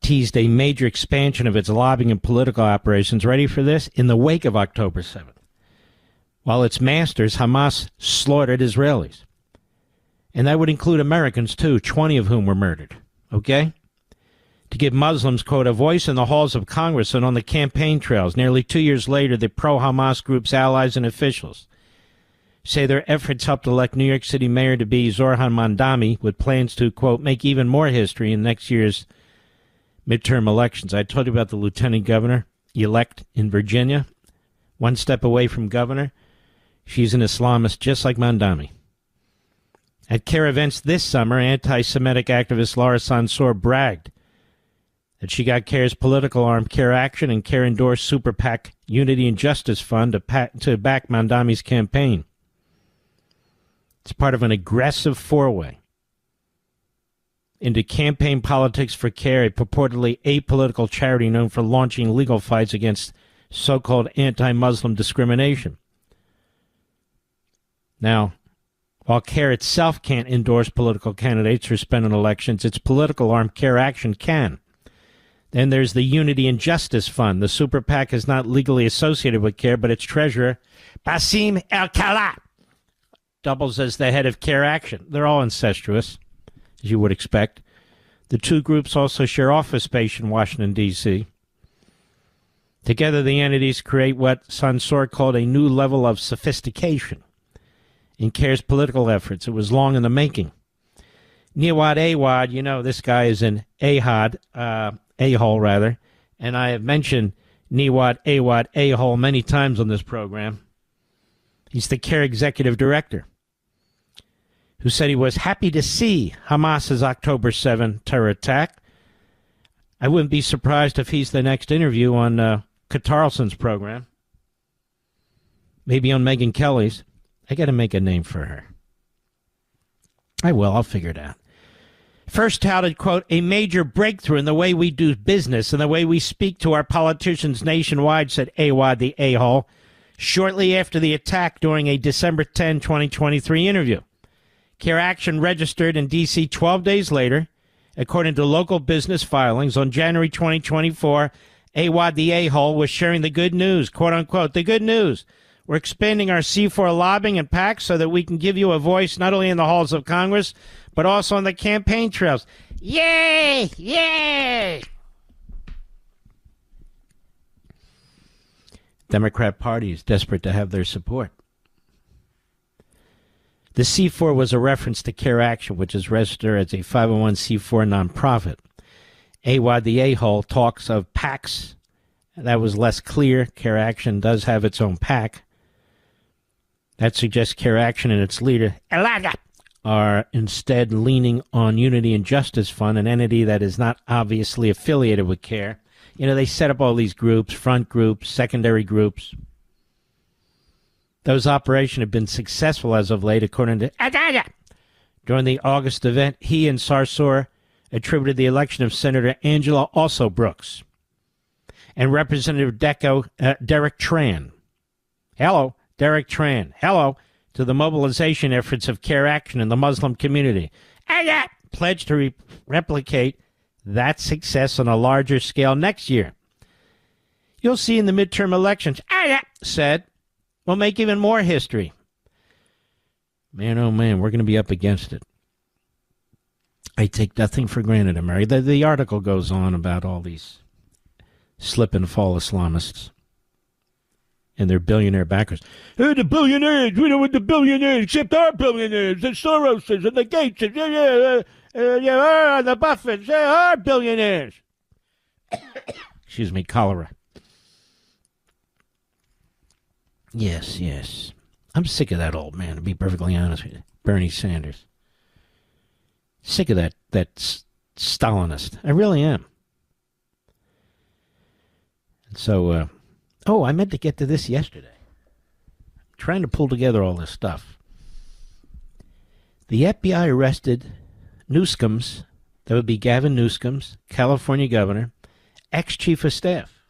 teased a major expansion of its lobbying and political operations, ready for this, in the wake of October 7th. While its masters, Hamas, slaughtered Israelis. And that would include Americans, too, 20 of whom were murdered. Okay? To give Muslims, quote, a voice in the halls of Congress and on the campaign trails. Nearly 2 years later, the pro-Hamas group's allies and officials say their efforts helped elect New York City Mayor to be Zohran Mamdani, with plans to, quote, make even more history in next year's midterm elections. I told you about the lieutenant governor elect in Virginia, one step away from governor. She's an Islamist just like Mamdani. At CARE events this summer, anti-Semitic activist Laura Sansour bragged that she got CARE's political arm, CARE Action, and CARE-endorsed Super PAC Unity and Justice Fund to back Mamdani's campaign. It's part of an aggressive four-way into campaign politics for CARE, a purportedly apolitical charity known for launching legal fights against so-called anti-Muslim discrimination. Now, while CARE itself can't endorse political candidates or spend on elections, its political arm, CARE Action, can. Then there's the Unity and Justice Fund. The Super PAC is not legally associated with CARE, but its treasurer, Bassem El-Khala, doubles as the head of CARE Action. They're all incestuous, as you would expect. The two groups also share office space in Washington, D.C. Together, the entities create what Sansour called a new level of sophistication in CARE's political efforts. It was long in the making. Niwad Awad, you know, this guy is an a-hole rather, and I have mentioned Niwad Awad a-hole many times on this program. He's the CARE executive director, who said he was happy to see Hamas's October 7 terror attack. I wouldn't be surprised if he's the next interview on Carlson's program. Maybe on Megyn Kelly's. I got to make a name for her. I will. I'll figure it out. First touted, quote, a major breakthrough in the way we do business and the way we speak to our politicians nationwide, said Awad the a-hole, shortly after the attack during a December 10, 2023 interview. CARE Action registered in D.C. 12 days later. According to local business filings, on January 2024, Awad the a-hole was sharing the good news, quote-unquote, the good news. We're expanding our C4 lobbying and PACs so that we can give you a voice not only in the halls of Congress, but also on the campaign trails. Yay! Yay! Democrat Party is desperate to have their support. The C4 was a reference to CARE Action, which is registered as a 501c4 nonprofit. Awad the a-hole talks of PACs. That was less clear. CARE Action does have its own PAC. That suggests CARE Action and its leader, Elaga, are instead leaning on Unity and Justice Fund, an entity that is not obviously affiliated with CARE. You know, they set up all these groups, front groups, secondary groups. Those operations have been successful as of late, according to Adaga. During the August event, he and Sarsour attributed the election of Senator Angela Also Brooks and Representative Derek Tran. Hello, Derek Tran. Hello, to the mobilization efforts of CARE Action in the Muslim community. Adaga pledged to replicate that success on a larger scale next year. You'll see in the midterm elections, Adaga said, we'll make even more history. Man, oh man, we're going to be up against it. I take nothing for granted, America. The article goes on about all these slip and fall Islamists and their billionaire backers. Hey, the billionaires, we don't want the billionaires, except our billionaires, the Soroses and the Gateses, the Buffetts, our billionaires. Excuse me, cholera. Yes, yes. I'm sick of that old man, to be perfectly honest with you. Bernie Sanders. Sick of that Stalinist. I really am. And so, I meant to get to this yesterday. I'm trying to pull together all this stuff. The FBI arrested Newsom's, that would be Gavin Newsom's, California governor, ex-chief of staff.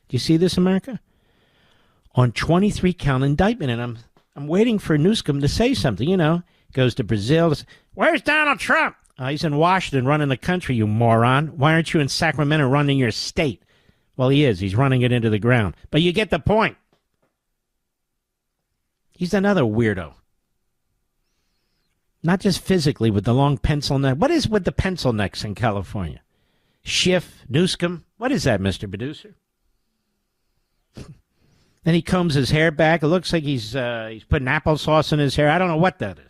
Do you see this, America? On 23-count indictment, and I'm waiting for Newsom to say something, you know. Goes to Brazil. Where's Donald Trump? He's in Washington running the country, you moron. Why aren't you in Sacramento running your state? Well, he is. He's running it into the ground. But you get the point. He's another weirdo. Not just physically with the long pencil neck. What is with the pencil necks in California? Schiff, Newsom. What is that, Mr. Producer? Then he combs his hair back. It looks like he's putting applesauce in his hair. I don't know what that is.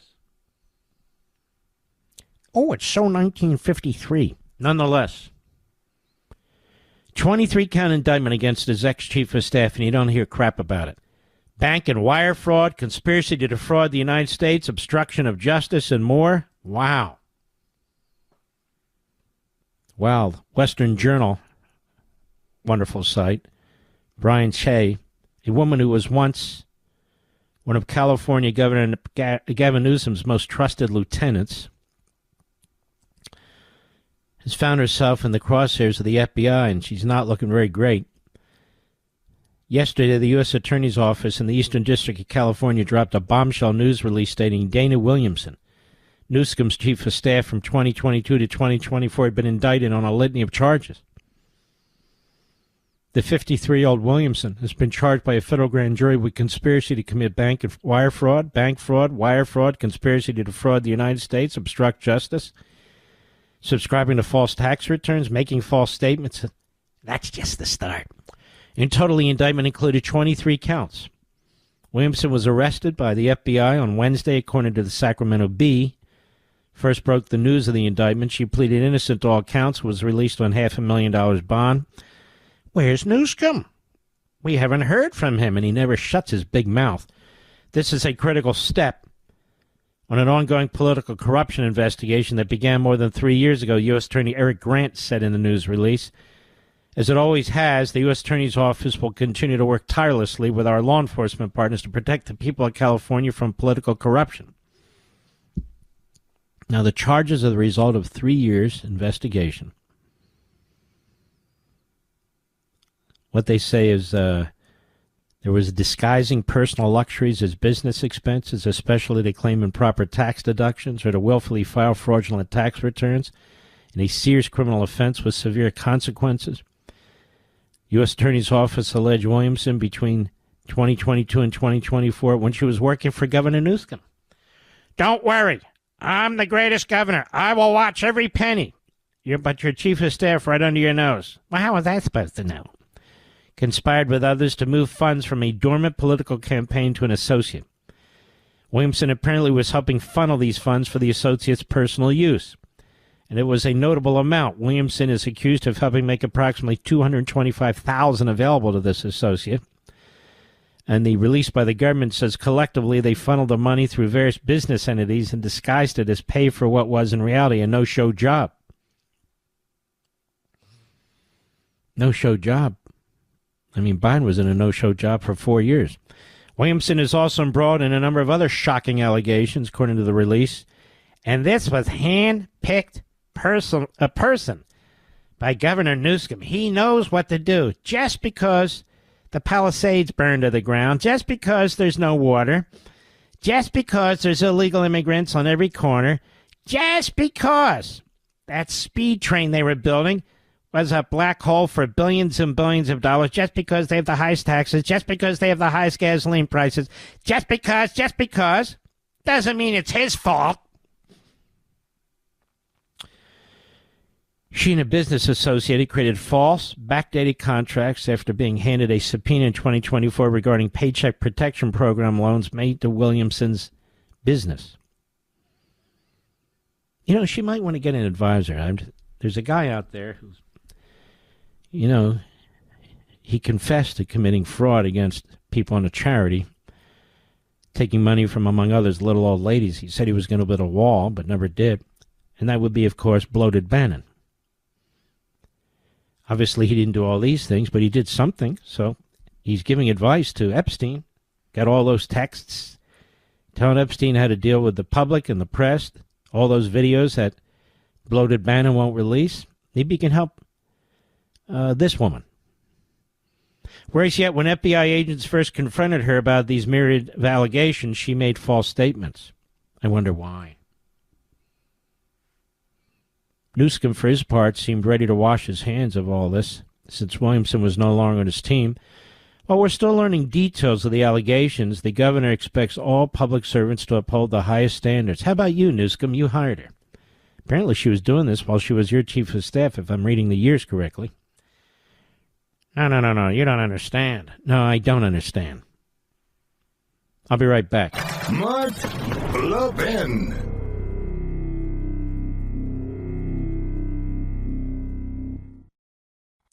Oh, it's so 1953. Nonetheless, 23-count indictment against his ex-chief of staff, and you don't hear crap about it. Bank and wire fraud, conspiracy to defraud the United States, obstruction of justice, and more. Wow. Wow. Western Journal, wonderful site. Brian Shea, a woman who was once one of California Governor Gavin Newsom's most trusted lieutenants, has found herself in the crosshairs of the FBI, and she's not looking very great. Yesterday, the U.S. Attorney's Office in the Eastern District of California dropped a bombshell news release stating Dana Williamson, Newsom's chief of staff from 2022 to 2024, had been indicted on a litany of charges. The 53-year-old Williamson has been charged by a federal grand jury with conspiracy to commit bank fraud, wire fraud, conspiracy to defraud the United States, obstruct justice, subscribing to false tax returns, making false statements. That's just the start. In total, the indictment included 23 counts. Williamson was arrested by the FBI on Wednesday, according to the Sacramento Bee. First broke the news of the indictment. She pleaded innocent to all counts, was released on $500,000 bond. Where's Newscomb? We haven't heard from him, and he never shuts his big mouth. This is a critical step on an ongoing political corruption investigation that began more than 3 years ago, U.S. Attorney Eric Grant said in the news release. As it always has, the U.S. Attorney's Office will continue to work tirelessly with our law enforcement partners to protect the people of California from political corruption. Now, the charges are the result of 3 years' investigation. What they say is there was disguising personal luxuries as business expenses, especially to claim improper tax deductions or to willfully file fraudulent tax returns, in a serious criminal offense with severe consequences. U.S. Attorney's Office alleged Williamson between 2022 and 2024 when she was working for Governor Newsom. Don't worry. I'm the greatest governor. I will watch every penny. But your chief of staff right under your nose. Well, how was I supposed to know? Conspired with others to move funds from a dormant political campaign to an associate. Williamson apparently was helping funnel these funds for the associate's personal use. And it was a notable amount. Williamson is accused of helping make approximately $225,000 available to this associate. And the release by the government says collectively they funneled the money through various business entities and disguised it as pay for what was in reality a no-show job. No-show job. I mean, Biden was in a no-show job for 4 years. Williamson is also embroiled in a number of other shocking allegations, according to the release. And this was hand-picked a person by Governor Newsom. He knows what to do. Just because the Palisades burned to the ground, just because there's no water, just because there's illegal immigrants on every corner, just because that speed train they were building was a black hole for billions and billions of dollars, just because they have the highest taxes, just because they have the highest gasoline prices, just because, doesn't mean it's his fault. She and a business associate created false, backdated contracts after being handed a subpoena in 2024 regarding Paycheck Protection Program loans made to Williamson's business. You know, she might want to get an advisor. There's a guy out there who's, you know, he confessed to committing fraud against people in a charity, taking money from, among others, little old ladies. He said he was going to build a wall, but never did. And that would be, of course, Bloated Bannon. Obviously, he didn't do all these things, but he did something. So he's giving advice to Epstein. Got all those texts telling Epstein how to deal with the public and the press. All those videos that Bloated Bannon won't release. Maybe he can help this woman. Whereas yet, when FBI agents first confronted her about these myriad of allegations, she made false statements. I wonder why. Newsom, for his part, seemed ready to wash his hands of all this, since Williamson was no longer on his team. While we're still learning details of the allegations, the governor expects all public servants to uphold the highest standards. How about you, Newsom? You hired her. Apparently she was doing this while she was your chief of staff, if I'm reading the years correctly. No, you don't understand. No, I don't understand. I'll be right back. Mark Levin.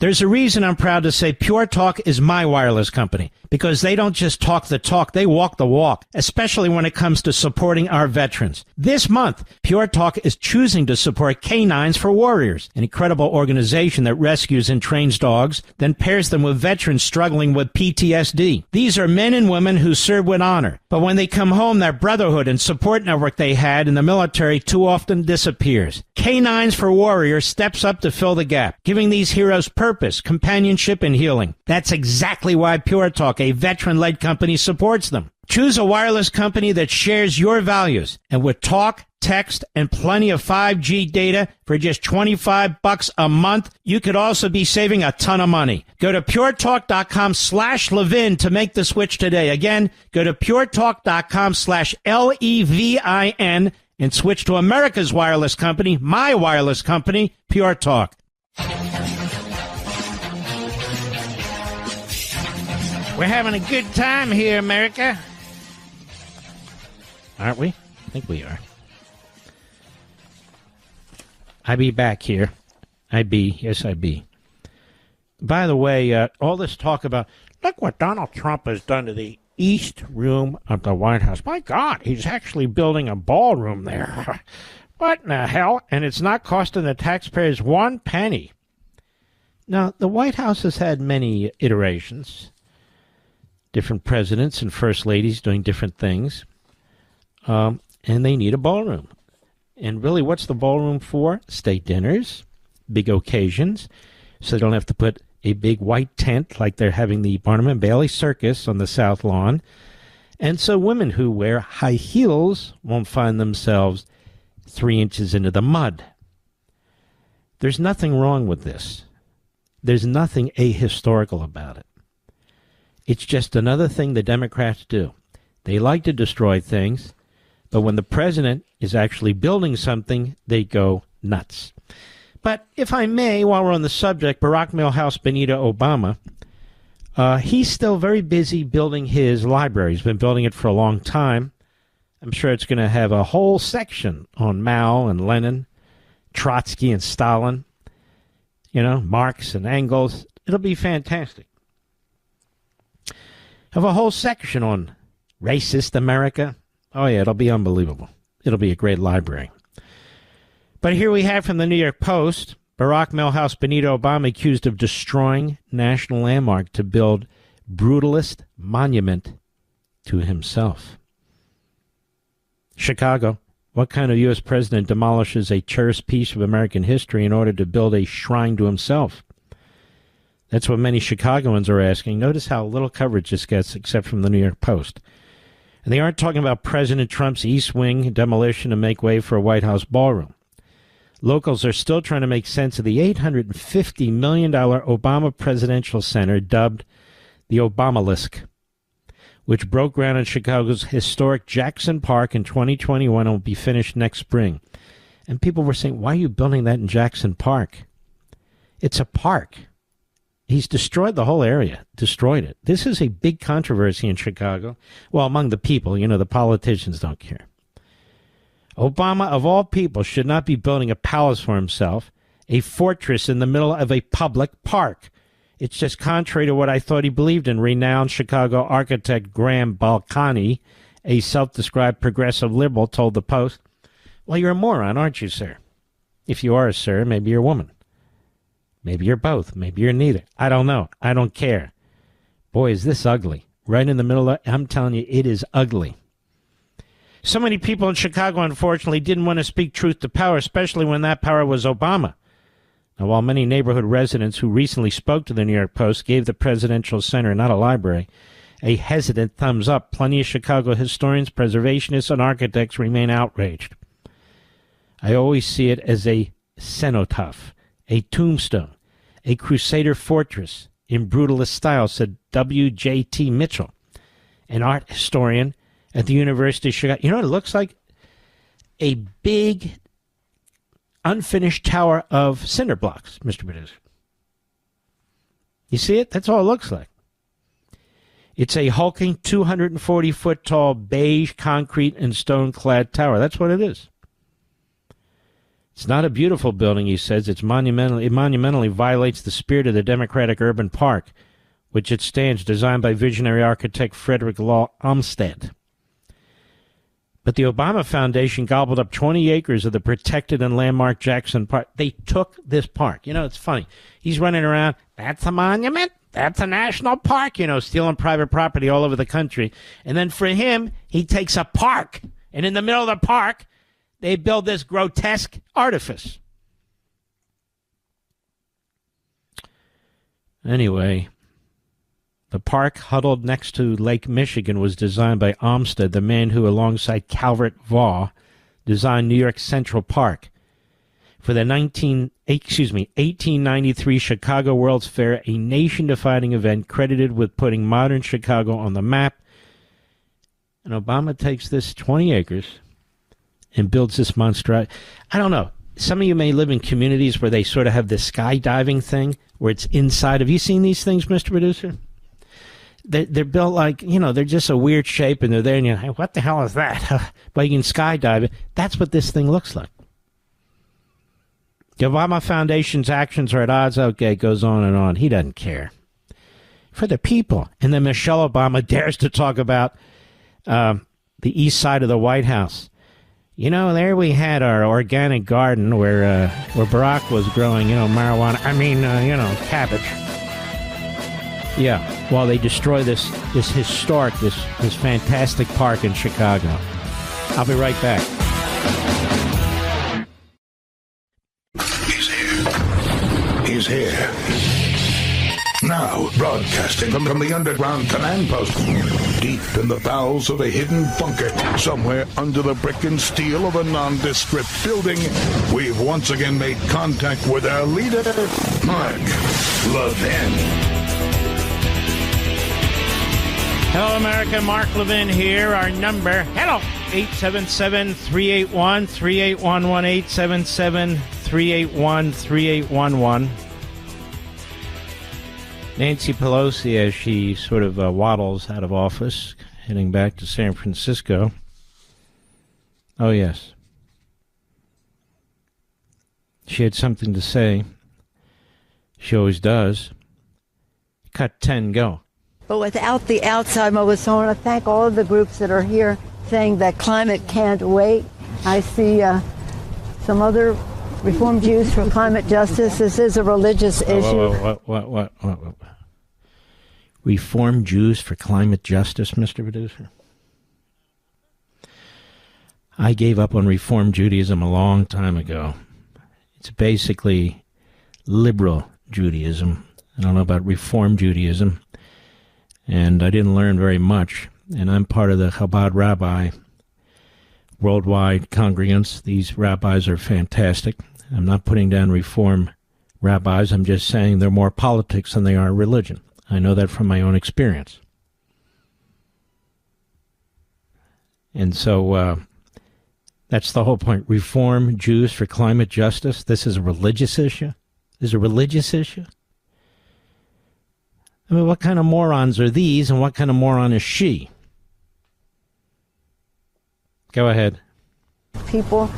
There's a reason I'm proud to say Pure Talk is my wireless company, because they don't just talk the talk, they walk the walk, especially when it comes to supporting our veterans. This month, Pure Talk is choosing to support Canines for Warriors, an incredible organization that rescues and trains dogs, then pairs them with veterans struggling with PTSD. These are men and women who serve with honor, but when they come home, their brotherhood and support network they had in the military too often disappears. Canines for Warriors steps up to fill the gap, giving these heroes purpose, companionship, and healing. That's exactly why Pure Talk, a veteran-led company, supports them. Choose a wireless company that shares your values, and with talk, text, and plenty of 5G data for just $25 a month, you could also be saving a ton of money. Go to puretalk.com/Levin to make the switch today. Again, go to puretalk.com/LEVIN and switch to America's wireless company, my wireless company, Pure Talk. We're having a good time here, America. Aren't we? I think we are. I be back here. Yes, I be. By the way, all this talk about, look what Donald Trump has done to the East Room of the White House. My God, he's actually building a ballroom there. What in the hell? And it's not costing the taxpayers one penny. Now, the White House has had many iterations. Different presidents and first ladies doing different things. And they need a ballroom. And really, what's the ballroom for? State dinners, big occasions, so they don't have to put a big white tent like they're having the Barnum and Bailey Circus on the South Lawn. And so women who wear high heels won't find themselves 3 inches into the mud. There's nothing wrong with this. There's nothing ahistorical about it. It's just another thing the Democrats do. They like to destroy things, but when the president is actually building something, they go nuts. But if I may, while we're on the subject, Barack Milhouse Benito Obama, he's still very busy building his library. He's been building it for a long time. I'm sure it's going to have a whole section on Mao and Lenin, Trotsky and Stalin, Marx and Engels. It'll be fantastic. Have a whole section on racist America. Oh, yeah, it'll be unbelievable. It'll be a great library. But here we have from the New York Post, Barack Milhouse Benito Obama accused of destroying national landmark to build brutalist monument to himself. Chicago. What kind of U.S. president demolishes a cherished piece of American history in order to build a shrine to himself? That's what many Chicagoans are asking. Notice how little coverage this gets except from the New York Post. And they aren't talking about President Trump's East Wing demolition to make way for a White House ballroom. Locals are still trying to make sense of the $850 million Obama Presidential Center dubbed the Obamalisk, which broke ground in Chicago's historic Jackson Park in 2021 and will be finished next spring. And people were saying, why are you building that in Jackson Park? It's a park. He's destroyed the whole area, destroyed it. This is a big controversy in Chicago. Well, among the people, the politicians don't care. Obama, of all people, should not be building a palace for himself, a fortress in the middle of a public park. It's just contrary to what I thought he believed in, renowned Chicago architect Graham Balcani, a self-described progressive liberal, told the Post. Well, you're a moron, aren't you, sir? If you are, sir, maybe you're a woman. Maybe you're both. Maybe you're neither. I don't know. I don't care. Boy, is this ugly. Right in the middle of, I'm telling you, it is ugly. So many people in Chicago, unfortunately, didn't want to speak truth to power, especially when that power was Obama. Now, while many neighborhood residents who recently spoke to the New York Post gave the Presidential Center, not a library, a hesitant thumbs up, plenty of Chicago historians, preservationists, and architects remain outraged. I always see it as a cenotaph, a tombstone, a crusader fortress in brutalist style, said W.J.T. Mitchell, an art historian at the University of Chicago. You know what it looks like? A big, unfinished tower of cinder blocks, Mr. Producer. You see it? That's all it looks like. It's a hulking 240-foot-tall beige concrete and stone-clad tower. That's what it is. It's not a beautiful building, he says. It monumentally violates the spirit of the democratic urban park, which it stands, designed by visionary architect Frederick Law Olmsted. But the Obama Foundation gobbled up 20 acres of the protected and landmark Jackson Park. They took this park. It's funny. He's running around, that's a monument, that's a national park, stealing private property all over the country. And then for him, he takes a park, and in the middle of the park, they build this grotesque artifice. Anyway, the park huddled next to Lake Michigan was designed by Olmsted, the man who, alongside Calvert Vaux, designed New York Central Park. For the 1893 Chicago World's Fair, a nation-defining event credited with putting modern Chicago on the map. And Obama takes this 20 acres and builds this monstrosity. I don't know. Some of you may live in communities where they sort of have this skydiving thing where it's inside. Have you seen these things, Mr. Producer? they're built like, they're just a weird shape, and they're there, and you're like, what the hell is that? But you can skydive it. That's what this thing looks like. The Obama Foundation's actions are at odds. Okay, it goes on and on. He doesn't care. For the people. And then Michelle Obama dares to talk about the east side of the White House. There we had our organic garden where Barack was growing, marijuana. Cabbage. Yeah, while they destroy this historic, this fantastic park in Chicago. I'll be right back. He's here. Now, broadcasting from the underground command post, deep in the bowels of a hidden bunker, somewhere under the brick and steel of a nondescript building, we've once again made contact with our leader, Mark Levin. Hello, America. Mark Levin here. Our number, 877-381-3811, 877-381-3811. Nancy Pelosi, as she sort of waddles out of office, heading back to San Francisco. Oh, yes. She had something to say. She always does. Cut 10, go. But without the outside, I want to thank all of the groups that are here saying that climate can't wait. I see some other Reform Jews for Climate Justice. This is a religious issue. What? Reform Jews for Climate Justice, Mr. Producer? I gave up on Reform Judaism a long time ago. It's basically liberal Judaism. I don't know about Reform Judaism. And I didn't learn very much. And I'm part of the Chabad Rabbi worldwide congregants. These rabbis are fantastic. I'm not putting down Reform rabbis. I'm just saying they're more politics than they are religion. I know that from my own experience. And so that's the whole point. Reform Jews for Climate Justice. This is a religious issue? This is a religious issue? I mean, what kind of morons are these, and what kind of moron is she? Go ahead. People,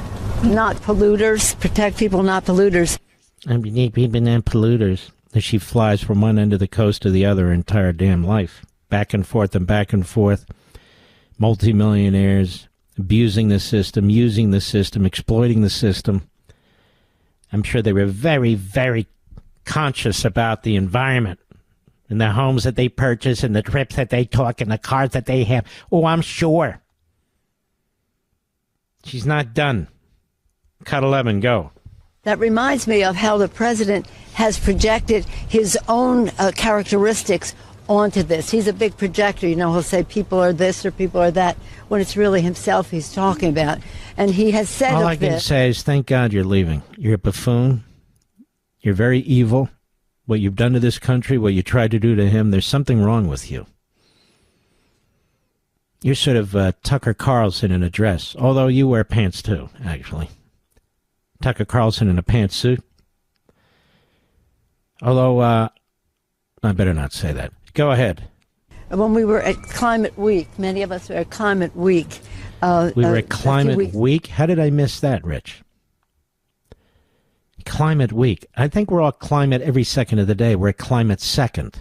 not polluters. Protect people, not polluters. I mean, people not polluters. As she flies from one end of the coast to the other her entire damn life. Back and forth and back and forth. Multimillionaires abusing the system, using the system, exploiting the system. I'm sure they were very, very conscious about the environment. And the homes that they purchase, and the trips that they took, and the cars that they have. Oh, I'm sure. She's not done. Cut 11, go. That reminds me of how the president has projected his own characteristics onto this. He's a big projector. He'll say people are this or people are that, when it's really himself he's talking about. And he has said all I can say is thank God you're leaving. You're a buffoon. You're very evil. What you've done to this country, what you tried to do to him, there's something wrong with you. You're sort of Tucker Carlson in a dress, although you wear pants too, actually. Tucker Carlson in a pantsuit. Although, I better not say that. Go ahead. When we were at Climate Week, many of us were at Climate Week. We were at Climate Week? How did I miss that, Rich? Climate Week. I think we're all climate every second of the day. We're at Climate Second.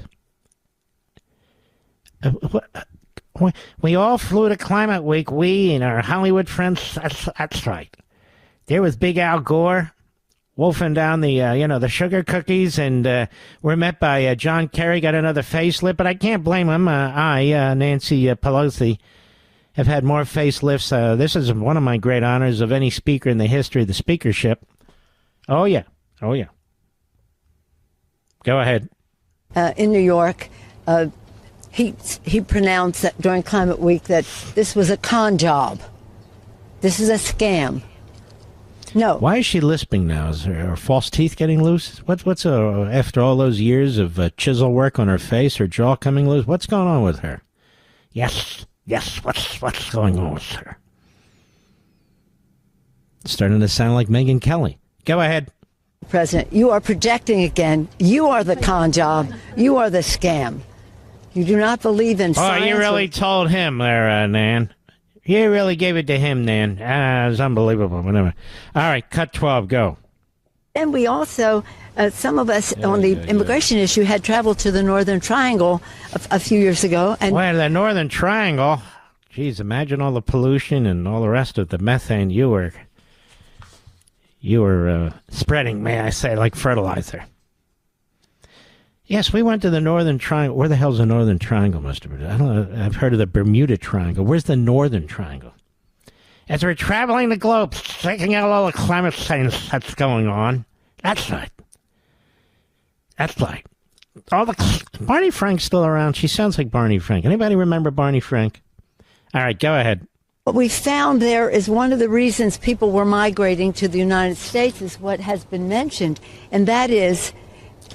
We all flew to Climate Week. We and our Hollywood friends. That's right. There was Big Al Gore wolfing down the sugar cookies, and we're met by John Kerry, got another facelift, but I can't blame him. Nancy Pelosi, have had more facelifts. This is one of my great honors of any speaker in the history of the speakership. Oh, yeah. Go ahead. In New York, he pronounced that during Climate Week that this was a con job. This is a scam. No. Why is she lisping now? Is her false teeth getting loose? What's after all those years of chisel work on her face, her jaw coming loose? What's going on with her? Yes. What's going on with her? It's starting to sound like Megyn Kelly. Go ahead. President, you are projecting again. You are the con job. You are the scam. You do not believe in science. Oh, you really told him there, Nan. You really gave it to him, Nan. It's unbelievable. Whatever. All right, cut 12, go. And we also, some of us on the immigration issue had traveled to the Northern Triangle a few years ago. And well, the Northern Triangle, geez, imagine all the pollution and all the rest of the methane you were spreading, may I say, like fertilizer. Yes, we went to the Northern Triangle. Where the hell's the Northern Triangle, Mr. Producer? I don't know. I've heard of the Bermuda Triangle. Where's the Northern Triangle? As we're traveling the globe, checking out all the climate change that's going on. That's right. That's right. Barney Frank's still around. She sounds like Barney Frank. Anybody remember Barney Frank? All right, go ahead. What we found there is one of the reasons people were migrating to the United States is what has been mentioned, and that is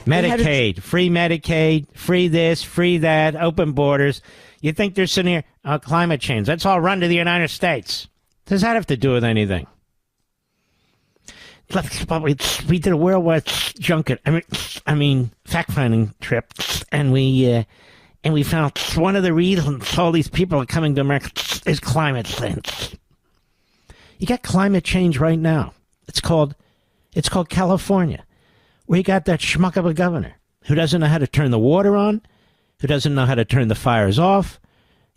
Medicaid, free Medicaid, free this, free that, open borders. You think they're sitting here, climate change. Let's all run to the United States. Does that have to do with anything? We did a worldwide junket. I mean, fact-finding trip, and we found one of the reasons all these people are coming to America is climate change. You got climate change right now. It's called California, where you got that schmuck of a governor who doesn't know how to turn the water on, who doesn't know how to turn the fires off.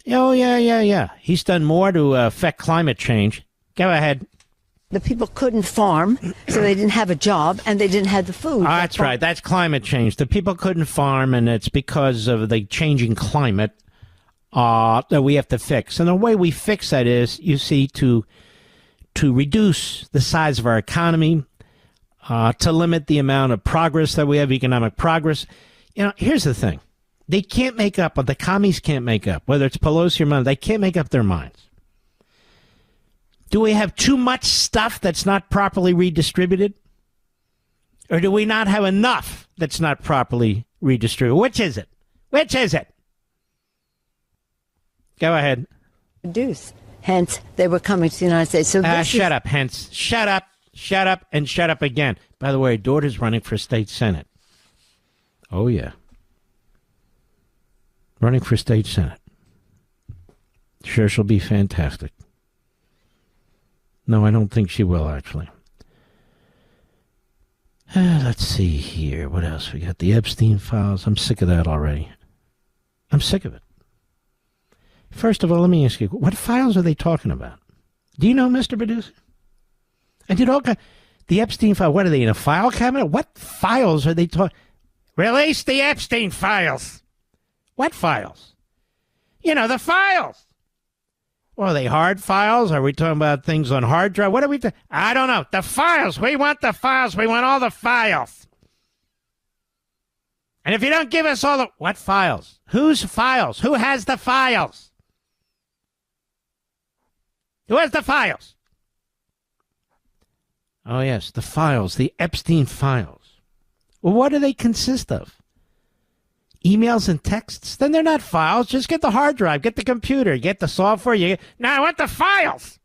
Oh, yeah. He's done more to affect climate change. Go ahead. The people couldn't farm, so they didn't have a job, and they didn't have the food. That's right. That's climate change. The people couldn't farm, and it's because of the changing climate that we have to fix. And the way we fix that is, you see, to reduce the size of our economy, to limit the amount of progress that we have, economic progress. You know, here's the thing. They can't make up, but the commies can't make up, whether it's Pelosi or Mueller, they can't make up their minds. Do we have too much stuff that's not properly redistributed? Or do we not have enough that's not properly redistributed? Which is it? Which is it? Go ahead. Reduce. Hence, they were coming to the United States. So shut up, hence. Shut up, and shut up again. By the way, her daughter's running for state senate. Oh, yeah. Running for state senate. Sure, she'll be fantastic. No, I don't think she will, actually. Let's see here. What else? We got the Epstein files. I'm sick of that already. I'm sick of it. First of all, let me ask you, what files are they talking about? Do you know, Mr. Producer? I did all kinds. The Epstein file, what are they, in a file cabinet? What files are they talking? Release the Epstein files. What files? You know, the files. Well, are they hard files? Are we talking about things on hard drive? What are we doing? I don't know. The files. We want the files. We want all the files. And if you don't give us all the... What files? Whose files? Who has the files? Who has the files? Oh, yes, the files. The Epstein files. Well, what do they consist of? Emails and texts? Then they're not files. Just get the hard drive, get the computer, get the software. No, I want the files.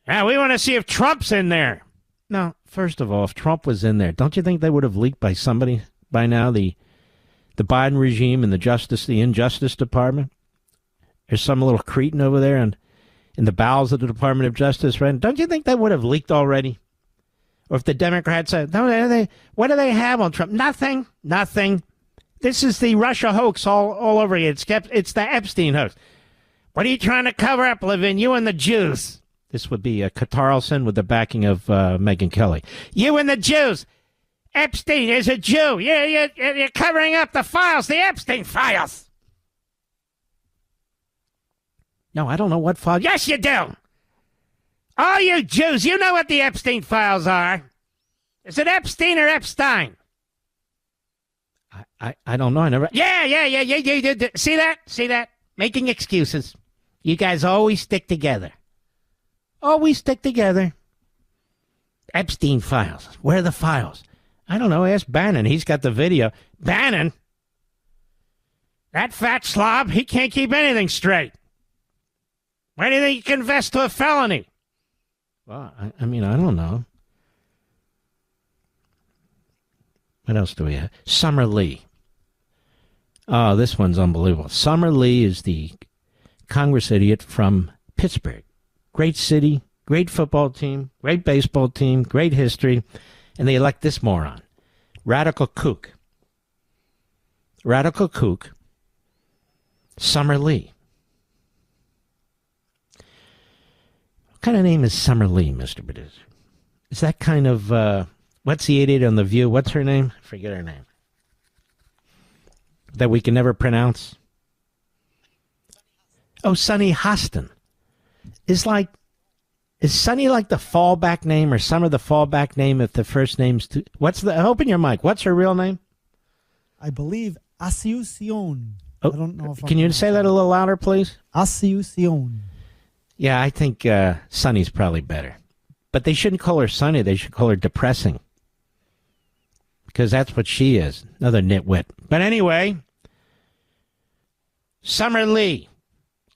Now, we want to see if Trump's in there. No, first of all, if Trump was in there, don't you think they would have leaked by somebody by now, the Biden regime and the Injustice Department? There's some little cretin over there in the bowels of the Department of Justice, right? Don't you think they would have leaked already? Or if the Democrats said, no, what do they have on Trump? Nothing. This is the Russia hoax all over you. It's the Epstein hoax. What are you trying to cover up, Levin? You and the Jews. This would be Carlson with the backing of Megyn Kelly. You and the Jews. Epstein is a Jew. You're covering up the files, the Epstein files. No, I don't know what files. Yes, you do. All you Jews, you know what the Epstein files are. Is it Epstein or Epstein? I don't know. I never. Yeah. See that? Making excuses. You guys always stick together. Epstein files. Where are the files? I don't know. Ask Bannon. He's got the video. Bannon? That fat slob, he can't keep anything straight. Why do you think he confessed to a felony? Well, I mean, I don't know. What else do we have? Summer Lee. Oh, this one's unbelievable. Summer Lee is the Congress idiot from Pittsburgh. Great city, great football team, great baseball team, great history, and they elect this moron. Radical kook. Radical kook. Summer Lee. What kind of name is Summer Lee, Mr. Producer? Is that kind of, what's the idiot on The View? What's her name? I forget her name. That we can never pronounce? Oh, Sunny Hostin. Is Sunny like the fallback name or Summer the fallback name if the first name's too... Open your mic. What's her real name? I believe Asunción. Oh, I don't know if can you say that a little louder, please? Asunción. Yeah, I think Sunny's probably better. But they shouldn't call her Sunny. They should call her Depressing. Because that's what she is. Another nitwit. But anyway, Summer Lee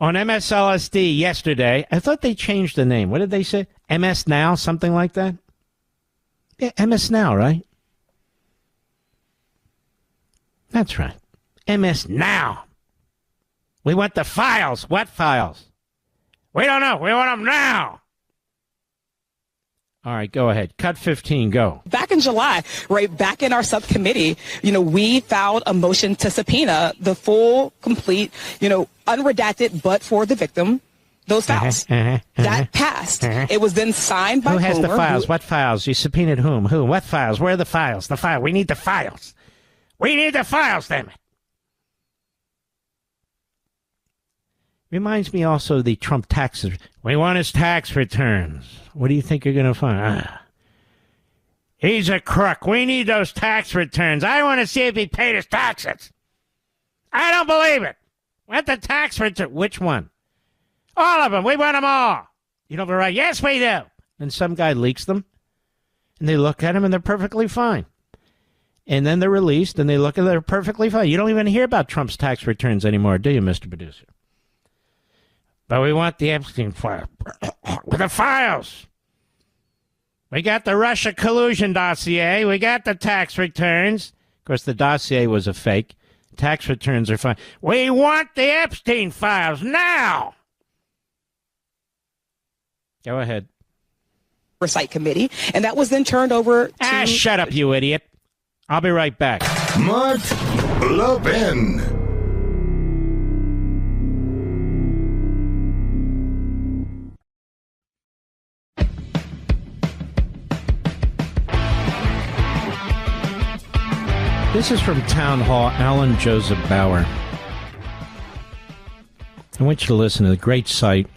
on MSLSD yesterday. I thought they changed the name. What did they say? MS Now? Something like that? Yeah, MS Now, right? That's right. MS Now. We want the files. What files? We don't know. We want them now. All right, go ahead. Cut 15, go. Back in July, right, back in our subcommittee, we filed a motion to subpoena the full, complete, unredacted, but for the victim, those files. That passed. It was then signed by Who has Comer, the files? What files? You subpoenaed whom? Who? What files? Where are the files? The file. We need the files. We need the files, damn it. Reminds me also of the Trump taxes. We want his tax returns. What do you think you're going to find? He's a crook. We need those tax returns. I want to see if he paid his taxes. I don't believe it. Want the tax return? Which one? All of them. We want them all. You don't have a right. Yes, we do. And some guy leaks them, and they look at them, and they're perfectly fine. And then they're released, and they look and they're perfectly fine. You don't even hear about Trump's tax returns anymore, do you, Mr. Producer? But we want the Epstein file. The files. We got the Russia collusion dossier. We got the tax returns. Of course, the dossier was a fake. Tax returns are fine. We want the Epstein files now. Go ahead. Oversight Committee, and that was then turned over to... Shut up, you idiot. I'll be right back. Mark Levin. This is from Town Hall, Alan Joseph Bauer. I want you to listen to the great site.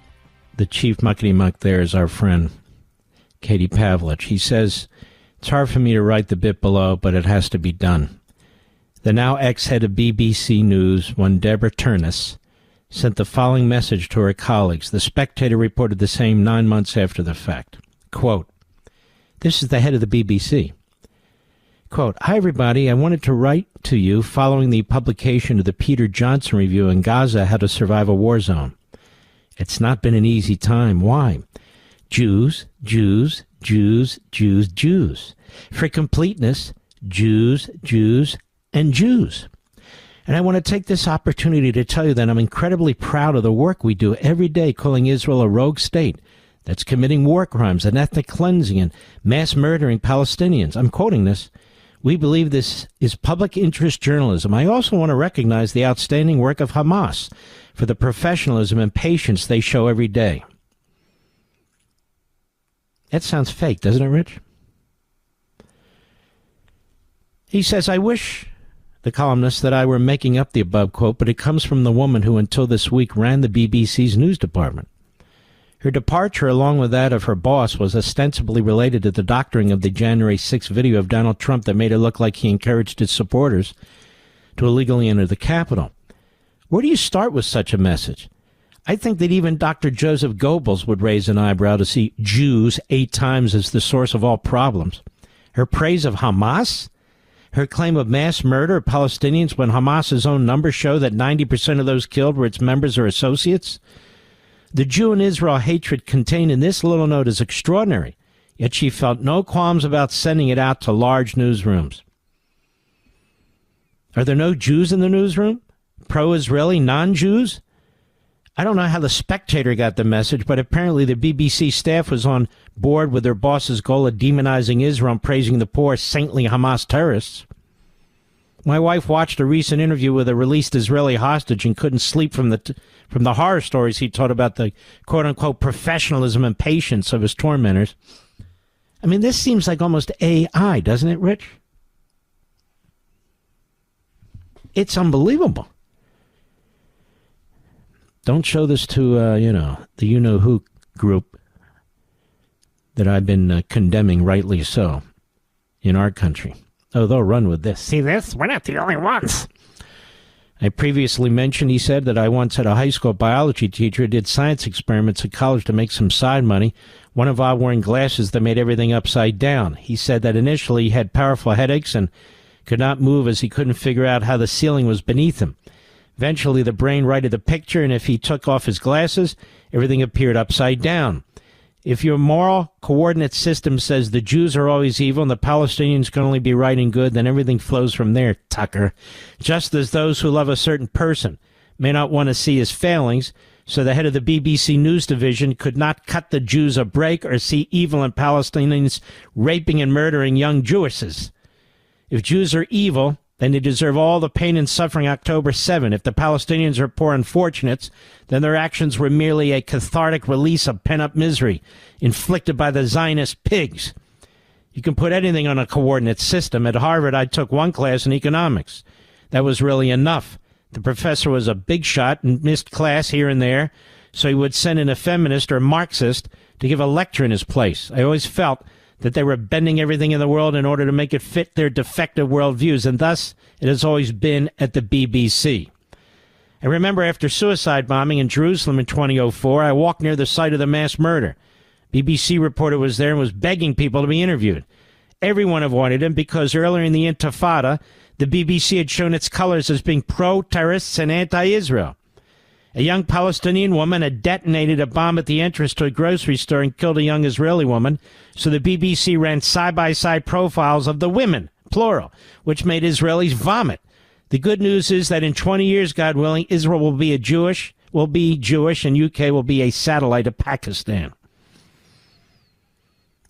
The chief muckety-muck there is our friend, Katie Pavlich. He says, it's hard for me to write the bit below, but it has to be done. The now ex-head of BBC News, one Deborah Turnus, sent the following message to her colleagues. The Spectator reported the same 9 months after the fact. Quote, this is the head of the BBC. Quote, hi, everybody. I wanted to write to you following the publication of the Peter Johnson review in Gaza, How to Survive a War Zone. It's not been an easy time. Why? Jews, Jews, Jews, Jews, Jews. For completeness, Jews, Jews, and Jews. And I want to take this opportunity to tell you that I'm incredibly proud of the work we do every day calling Israel a rogue state that's committing war crimes and ethnic cleansing and mass murdering Palestinians. I'm quoting this. We believe this is public interest journalism. I also want to recognize the outstanding work of Hamas for the professionalism and patience they show every day. That sounds fake, doesn't it, Rich? He says, I wish, the columnist, that I were making up the above quote, but it comes from the woman who until this week ran the BBC's news department. Her departure, along with that of her boss, was ostensibly related to the doctoring of the January 6th video of Donald Trump that made it look like he encouraged his supporters to illegally enter the Capitol. Where do you start with such a message? I think that even Dr. Joseph Goebbels would raise an eyebrow to see Jews 8 times as the source of all problems. Her praise of Hamas? Her claim of mass murder of Palestinians when Hamas's own numbers show that 90% of those killed were its members or associates? The Jew and Israel hatred contained in this little note is extraordinary, yet she felt no qualms about sending it out to large newsrooms. Are there no Jews in the newsroom? pro-Israeli, non-Jews? I don't know how the Spectator got the message, but apparently the BBC staff was on board with their boss's goal of demonizing Israel and praising the poor, saintly Hamas terrorists. My wife watched a recent interview with a released Israeli hostage and couldn't sleep from the horror stories he told about the quote-unquote professionalism and patience of his tormentors. I mean, this seems like almost AI, doesn't it, Rich? It's unbelievable. Don't show this to, the you-know-who group that I've been condemning, rightly so, in our country. Oh, they'll run with this. See this? We're not the only ones. I previously mentioned, he said, that I once had a high school biology teacher who did science experiments at college to make some side money. One involved wearing glasses that made everything upside down. He said that initially he had powerful headaches and could not move as he couldn't figure out how the ceiling was beneath him. Eventually, the brain righted the picture, and if he took off his glasses, everything appeared upside down. If your moral coordinate system says the Jews are always evil and the Palestinians can only be right and good, then everything flows from there, Tucker. Just as those who love a certain person may not want to see his failings, so the head of the BBC News Division could not cut the Jews a break or see evil in Palestinians raping and murdering young Jewesses. If Jews are evil, then they deserve all the pain and suffering October 7. If the Palestinians are poor unfortunates, then their actions were merely a cathartic release of pent-up misery inflicted by the Zionist pigs. You can put anything on a coordinate system. At Harvard, I took one class in economics. That was really enough. The professor was a big shot and missed class here and there, so he would send in a feminist or Marxist to give a lecture in his place. I always felt that they were bending everything in the world in order to make it fit their defective worldviews, and thus it has always been at the BBC. I remember after suicide bombing in Jerusalem in 2004, I walked near the site of the mass murder. BBC reporter was there and was begging people to be interviewed. Everyone avoided him because earlier in the Intifada, the BBC had shown its colors as being pro-terrorists and anti-Israel. A young Palestinian woman had detonated a bomb at the entrance to a grocery store and killed a young Israeli woman, so the BBC ran side-by-side profiles of the women, plural, which made Israelis vomit. The good news is that in 20 years, God willing, Israel will be Jewish, and UK will be a satellite of Pakistan.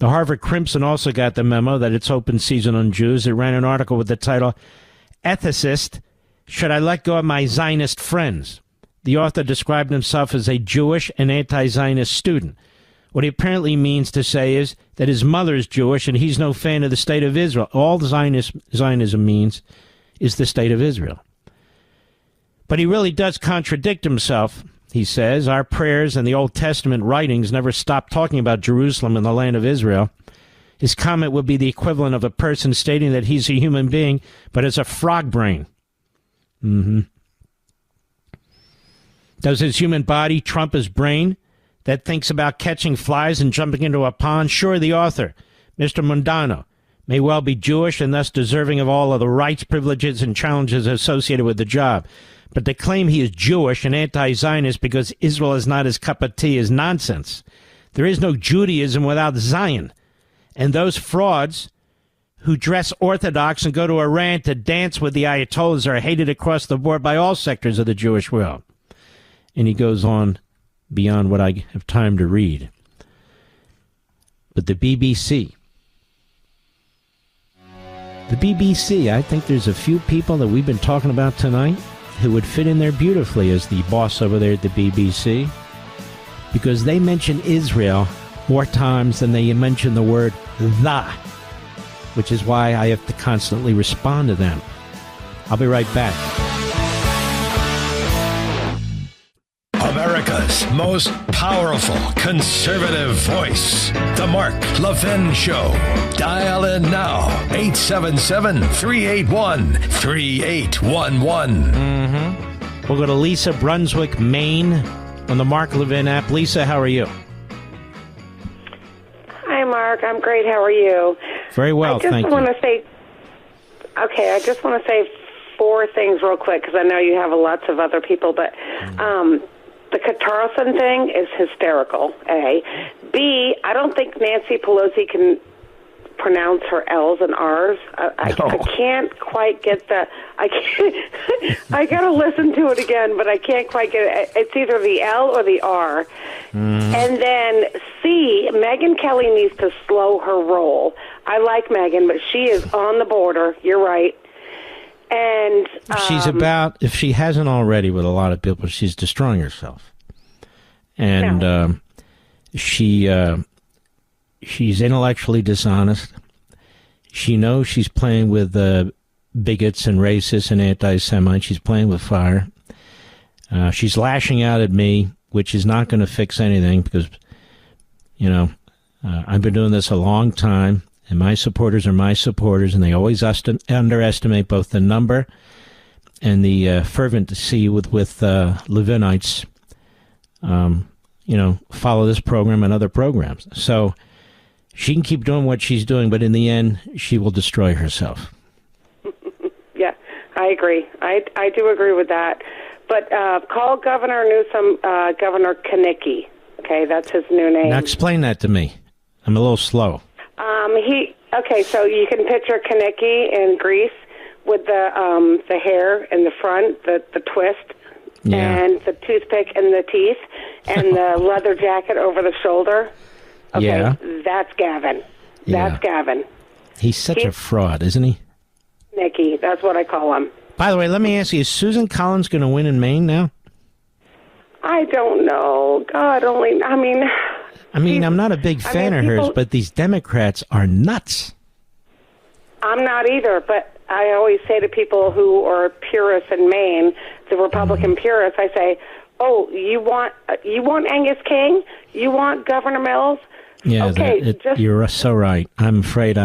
The Harvard Crimson also got the memo that it's open season on Jews. It ran an article with the title, Ethicist, Should I Let Go of My Zionist Friends? The author described himself as a Jewish and anti-Zionist student. What he apparently means to say is that his mother is Jewish and he's no fan of the state of Israel. All Zionism means is the state of Israel. But he really does contradict himself, he says. Our prayers and the Old Testament writings never stopped talking about Jerusalem and the land of Israel. His comment would be the equivalent of a person stating that he's a human being, but has a frog brain. Does his human body trump his brain that thinks about catching flies and jumping into a pond? Sure, the author, Mr. Mundano, may well be Jewish and thus deserving of all of the rights, privileges, and challenges associated with the job. But to claim he is Jewish and anti-Zionist because Israel is not his cup of tea is nonsense. There is no Judaism without Zion. And those frauds who dress Orthodox and go to Iran to dance with the Ayatollahs are hated across the board by all sectors of the Jewish world. And he goes on beyond what I have time to read. But the BBC, I think there's a few people that we've been talking about tonight who would fit in there beautifully as the boss over there at the BBC, because they mention Israel more times than they mention the word the, which is why I have to constantly respond to them. I'll be right back. America's most powerful conservative voice. The Mark Levin Show. Dial in now. 877-381-3811. We'll go to Lisa, Brunswick, Maine, on the Mark Levin app. Lisa, how are you? Hi, Mark. I'm great. How are you? Very well, thank you. I just want to say four things real quick because I know you have lots of other people, but the Carlson thing is hysterical, A. B, I don't think Nancy Pelosi can pronounce her L's and R's. I can't quite get the. I got to listen to it again, but I can't quite get it. It's either the L or the R. And then C, Megyn Kelly needs to slow her roll. I like Megyn, but she is on the border. You're right. And she's about, if she hasn't already with a lot of people, she's destroying herself. And she's intellectually dishonest. She knows she's playing with bigots and racists and anti-Semites. She's playing with fire. She's lashing out at me, which is not going to fix anything because, I've been doing this a long time, and my supporters are my supporters, and they always underestimate both the number and the fervency with Levinites, follow this program and other programs. So she can keep doing what she's doing, but in the end, she will destroy herself. Yeah, I agree. I do agree with that. But call Governor Newsom Governor Kanicki. Okay, that's his new name. Now explain that to me. I'm a little slow. So you can picture Kanicki in Greece with the hair in the front, the twist, and the toothpick in the teeth, and the leather jacket over the shoulder. Okay, that's Gavin. That's Gavin. He's such a fraud, isn't he? Nikki, that's what I call him. By the way, let me ask you, is Susan Collins going to win in Maine now? I don't know. God only, I mean, I'm not a big fan of hers, but these Democrats are nuts. I'm not either, but I always say to people who are purists in Maine, the Republican purists, I say, oh, you want Angus King? You want Governor Mills? Yeah, okay, you're so right. I'm afraid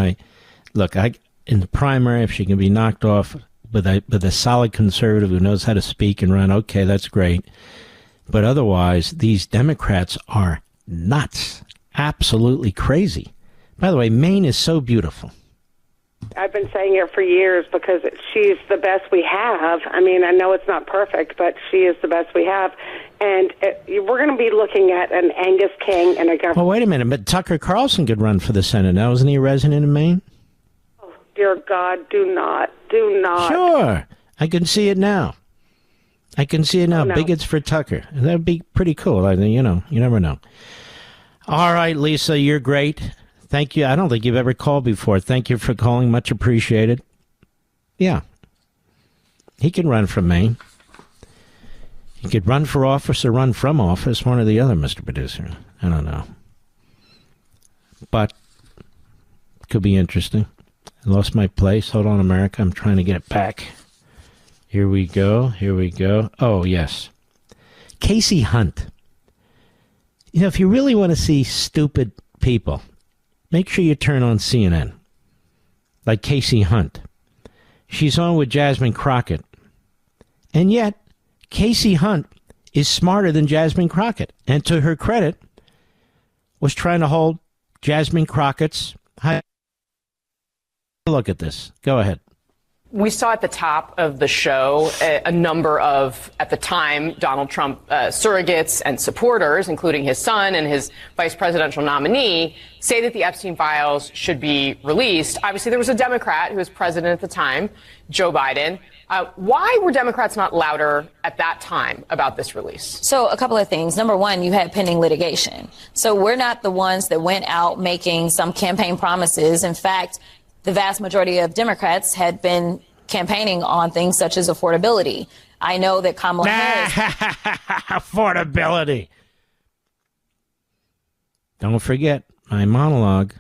in the primary, if she can be knocked off with a solid conservative who knows how to speak and run, okay, that's great. But otherwise, these Democrats are nuts, absolutely crazy. By the way, Maine is so beautiful. I've been saying it for years because she's the best we have. I mean, I know it's not perfect, but she is the best we have. And we're going to be looking at an Angus King and a governor. Well, wait a minute, but Tucker Carlson could run for the Senate now. Isn't he a resident in Maine? Oh, dear God, do not. Sure. I can see it now. Oh, no. Bigots for Tucker. That would be pretty cool. I think, you never know. All right, Lisa, you're great. Thank you. I don't think you've ever called before. Thank you for calling. Much appreciated. Yeah. He can run from Maine. He could run for office or run from office, one or the other, Mr. Producer. I don't know. But could be interesting. I lost my place. Hold on, America. I'm trying to get it back. Here we go. Oh, yes. Casey Hunt. If you really want to see stupid people, make sure you turn on CNN. Like Casey Hunt. She's on with Jasmine Crockett. And yet, Casey Hunt is smarter than Jasmine Crockett. And to her credit, was trying to hold Jasmine Crockett's high. Look at this. Go ahead. We saw at the top of the show a number of, at the time, Donald Trump surrogates and supporters, including his son and his vice presidential nominee, say that the Epstein files should be released. Obviously, there was a Democrat who was president at the time, Joe Biden. Why were Democrats not louder at that time about this release? So a couple of things. Number one, you had pending litigation. So we're not the ones that went out making some campaign promises. In fact, the vast majority of Democrats had been campaigning on things such as affordability. I know that Kamala Harris... Affordability. Don't forget my monologue.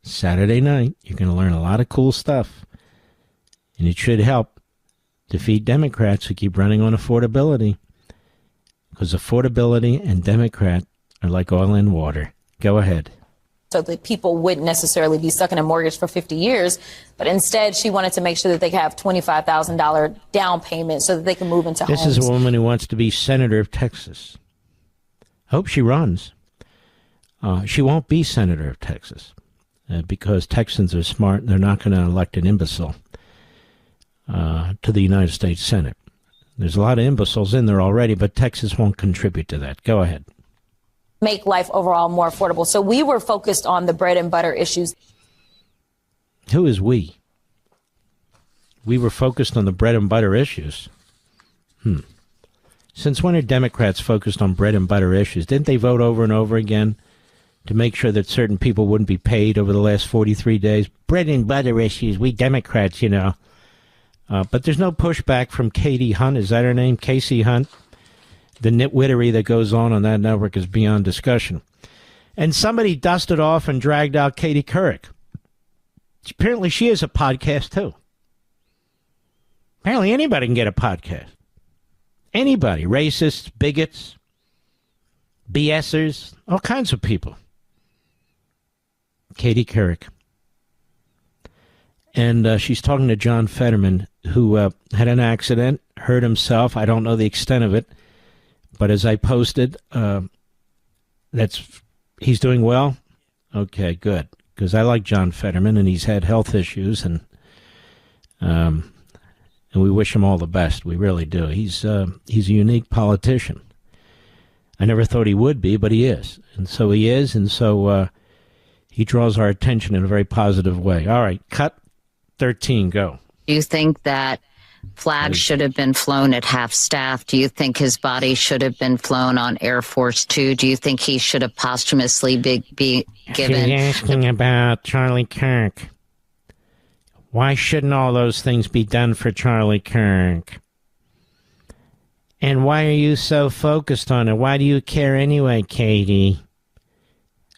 Saturday night. You're going to learn a lot of cool stuff. And it should help defeat Democrats who keep running on affordability. Because affordability and Democrat are like oil and water. Go ahead. So that people wouldn't necessarily be stuck in a mortgage for 50 years. But instead, she wanted to make sure that they could have $25,000 down payment so that they can move into homes. This is a woman who wants to be senator of Texas. Hope she runs. She won't be senator of Texas because Texans are smart. They're not going to elect an imbecile to the United States Senate. There's a lot of imbeciles in there already, but Texas won't contribute to that. Go ahead. Make life overall more affordable. So we were focused on the bread and butter issues. Who is we? We were focused on the bread and butter issues. Since when are Democrats focused on bread and butter issues? Didn't they vote over and over again to make sure that certain people wouldn't be paid over the last 43 days? Bread and butter issues, we Democrats, you know. But there's no pushback from Katie Hunt. Is that her name? Casey Hunt? The nitwittery that goes on that network is beyond discussion. And somebody dusted off and dragged out Katie Couric. Apparently she has a podcast, too. Apparently anybody can get a podcast. Anybody. Racists, bigots, BSers, all kinds of people. Katie Couric. And she's talking to John Fetterman, who had an accident, hurt himself. I don't know the extent of it. But as I posted, he's doing well? Okay, good. Because I like John Fetterman, and he's had health issues, and we wish him all the best. We really do. He's a unique politician. I never thought he would be, but he is. And so he is, and so he draws our attention in a very positive way. All right, cut 13, go. Do you think that flags should have been flown at half-staff? Do you think his body should have been flown on Air Force Two? Do you think he should have posthumously be given... She's asking about Charlie Kirk. Why shouldn't all those things be done for Charlie Kirk? And why are you so focused on it? Why do you care anyway, Katie?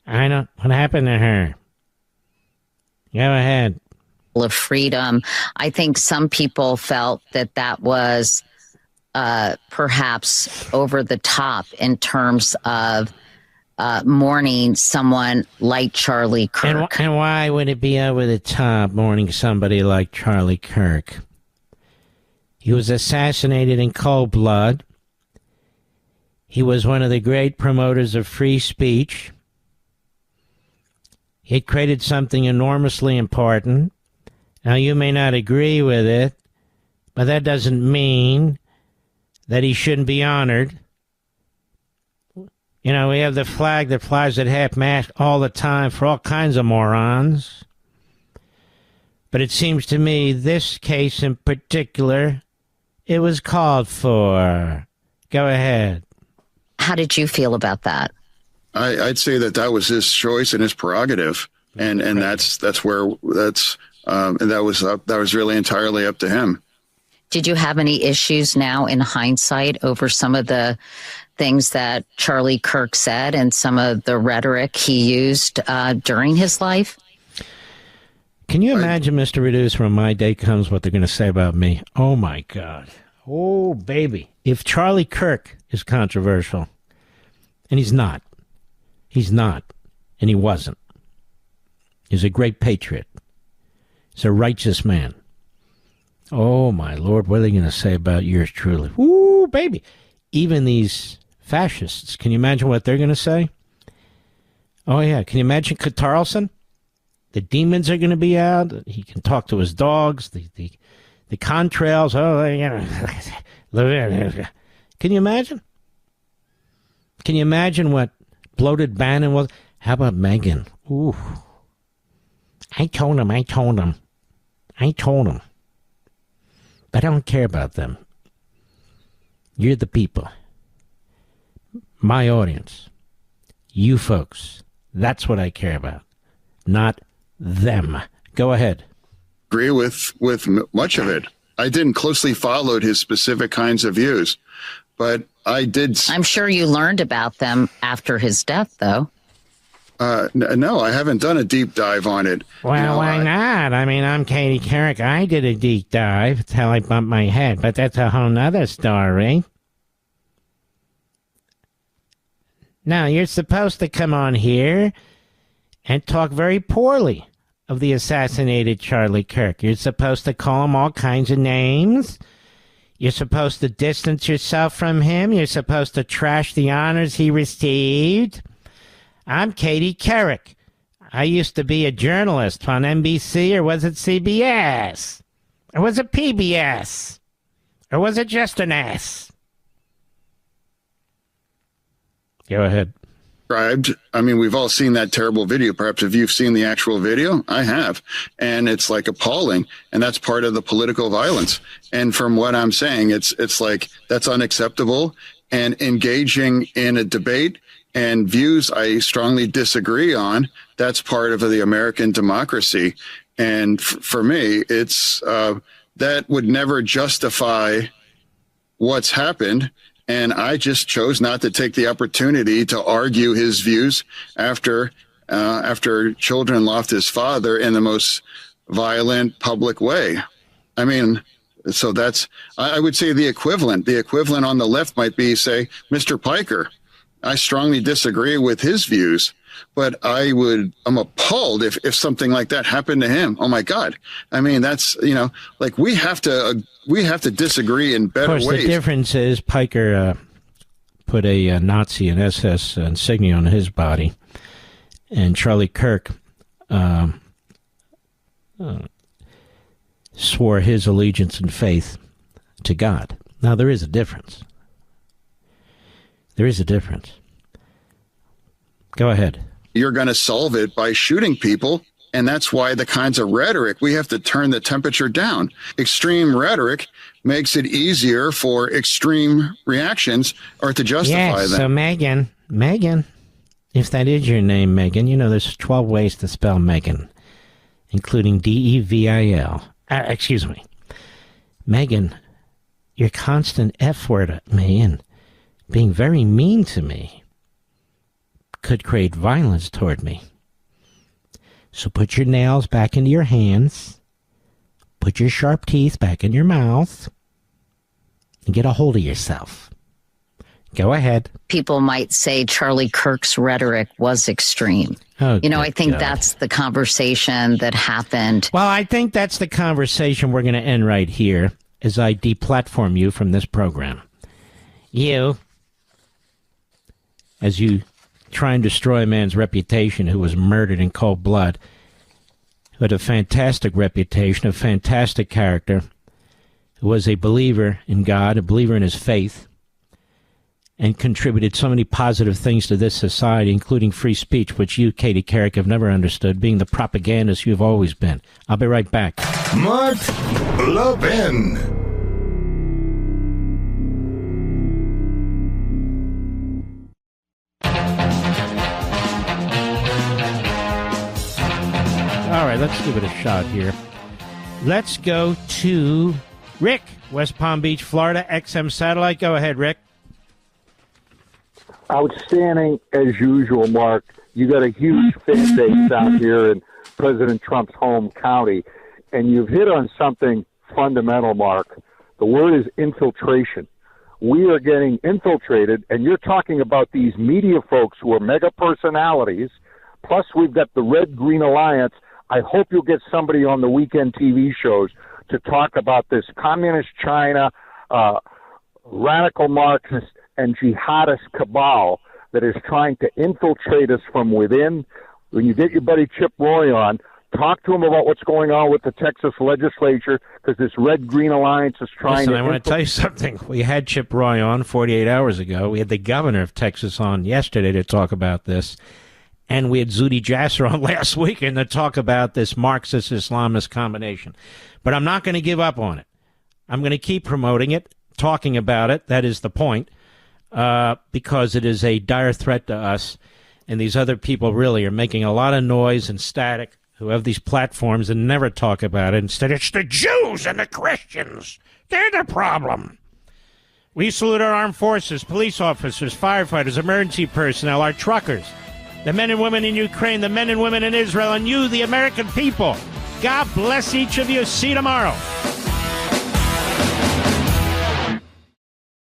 What happened to her? Go ahead. Of freedom. I think some people felt that was perhaps over the top in terms of mourning someone like Charlie Kirk. And why would it be over the top mourning somebody like Charlie Kirk? He was assassinated in cold blood. He was one of the great promoters of free speech. He created something enormously important. Now, you may not agree with it, but that doesn't mean that he shouldn't be honored. You know, we have the flag that flies at half-mast all the time for all kinds of morons. But it seems to me, this case in particular, it was called for. Go ahead. How did you feel about that? I'd say that was his choice and his prerogative, and that was really entirely up to him. Did you have any issues now in hindsight over some of the things that Charlie Kirk said and some of the rhetoric he used during his life? Can you imagine, Mr. Reduce, when my day comes, what they're going to say about me? Oh, my God. Oh, baby. If Charlie Kirk is controversial, and he's not, and he wasn't. He's a great patriot. He's a righteous man. Oh, my Lord, what are they going to say about yours truly? Ooh, baby. Even these fascists, can you imagine what they're going to say? Oh, yeah. Can you imagine Carlson? The demons are going to be out. He can talk to his dogs. The contrails. Oh, Levin. Can you imagine? Can you imagine what bloated Bannon was? How about Megyn? Ooh. I told him. But I don't care about them. You're the people. My audience. You folks. That's what I care about. Not them. Go ahead. Agree with much of it. I didn't closely follow his specific kinds of views, but I did. I'm sure you learned about them after his death, though. No, I haven't done a deep dive on it. Well, why not? I mean, I'm Katie Couric. I did a deep dive until I bumped my head, but that's a whole nother story. Now, you're supposed to come on here and talk very poorly of the assassinated Charlie Kirk. You're supposed to call him all kinds of names. You're supposed to distance yourself from him. You're supposed to trash the honors he received. I'm Katie Couric. I used to be a journalist on NBC, or was it CBS? Or was it PBS? Or was it just an S? Go ahead. described. I mean, we've all seen that terrible video. Perhaps if you've seen the actual video, I have. And it's like appalling. And that's part of the political violence. And from what I'm saying, it's like that's unacceptable. And engaging in a debate and views I strongly disagree on, that's part of the American democracy. And for me, it's that would never justify what's happened. And I just chose not to take the opportunity to argue his views after children lost his father in the most violent public way. I mean, so that's, I would say the equivalent on the left might be, say, Mr. Piker. I strongly disagree with his views, but I'm appalled if something like that happened to him. Oh my God. I mean, that's, like we have to disagree in better ways. Of course, the difference is Piker put a Nazi and SS insignia on his body, and Charlie Kirk swore his allegiance and faith to God. Now, there is a difference. There is a difference. Go ahead. You're going to solve it by shooting people. And that's why the kinds of rhetoric, we have to turn the temperature down. Extreme rhetoric makes it easier for extreme reactions or to justify them. So Megyn, if that is your name, Megyn, there's 12 ways to spell Megyn, including Devil. Excuse me. Megyn, your constant F word at me and being very mean to me could create violence toward me. So put your nails back into your hands, put your sharp teeth back in your mouth, and get a hold of yourself. Go ahead. People might say Charlie Kirk's rhetoric was extreme. Oh, I think that's the conversation that happened. Well, I think that's the conversation we're going to end right here as I deplatform you from this program. You, as you try and destroy a man's reputation who was murdered in cold blood, who had a fantastic reputation, a fantastic character, who was a believer in God, a believer in his faith, and contributed so many positive things to this society, including free speech, which you, Katie Couric, have never understood, being the propagandist you've always been. I'll be right back. Mark Levin. All right, let's give it a shot here. Let's go to Rick, West Palm Beach, Florida, XM Satellite. Go ahead, Rick. Outstanding as usual, Mark. You got a huge fan base out here in President Trump's home county, and you've hit on something fundamental, Mark. The word is infiltration. We are getting infiltrated, and you're talking about these media folks who are mega personalities, plus we've got the Red-Green Alliance. I hope you'll get somebody on the weekend TV shows to talk about this communist China, radical Marxist, and jihadist cabal that is trying to infiltrate us from within. When you get your buddy Chip Roy on, talk to him about what's going on with the Texas legislature, because this Red-Green Alliance is trying to... I want to tell you something. We had Chip Roy on 48 hours ago. We had the governor of Texas on yesterday to talk about this. And we had Zuhdi Jasser on last weekend to talk about this Marxist-Islamist combination. But I'm not going to give up on it. I'm going to keep promoting it, talking about it. That is the point. Because it is a dire threat to us, and these other people really are making a lot of noise and static who have these platforms and never talk about it. Instead, it's the Jews and the Christians. They're the problem. We salute our armed forces, police officers, firefighters, emergency personnel, our truckers, the men and women in Ukraine, the men and women in Israel, and you, the American people. God bless each of you. See you tomorrow.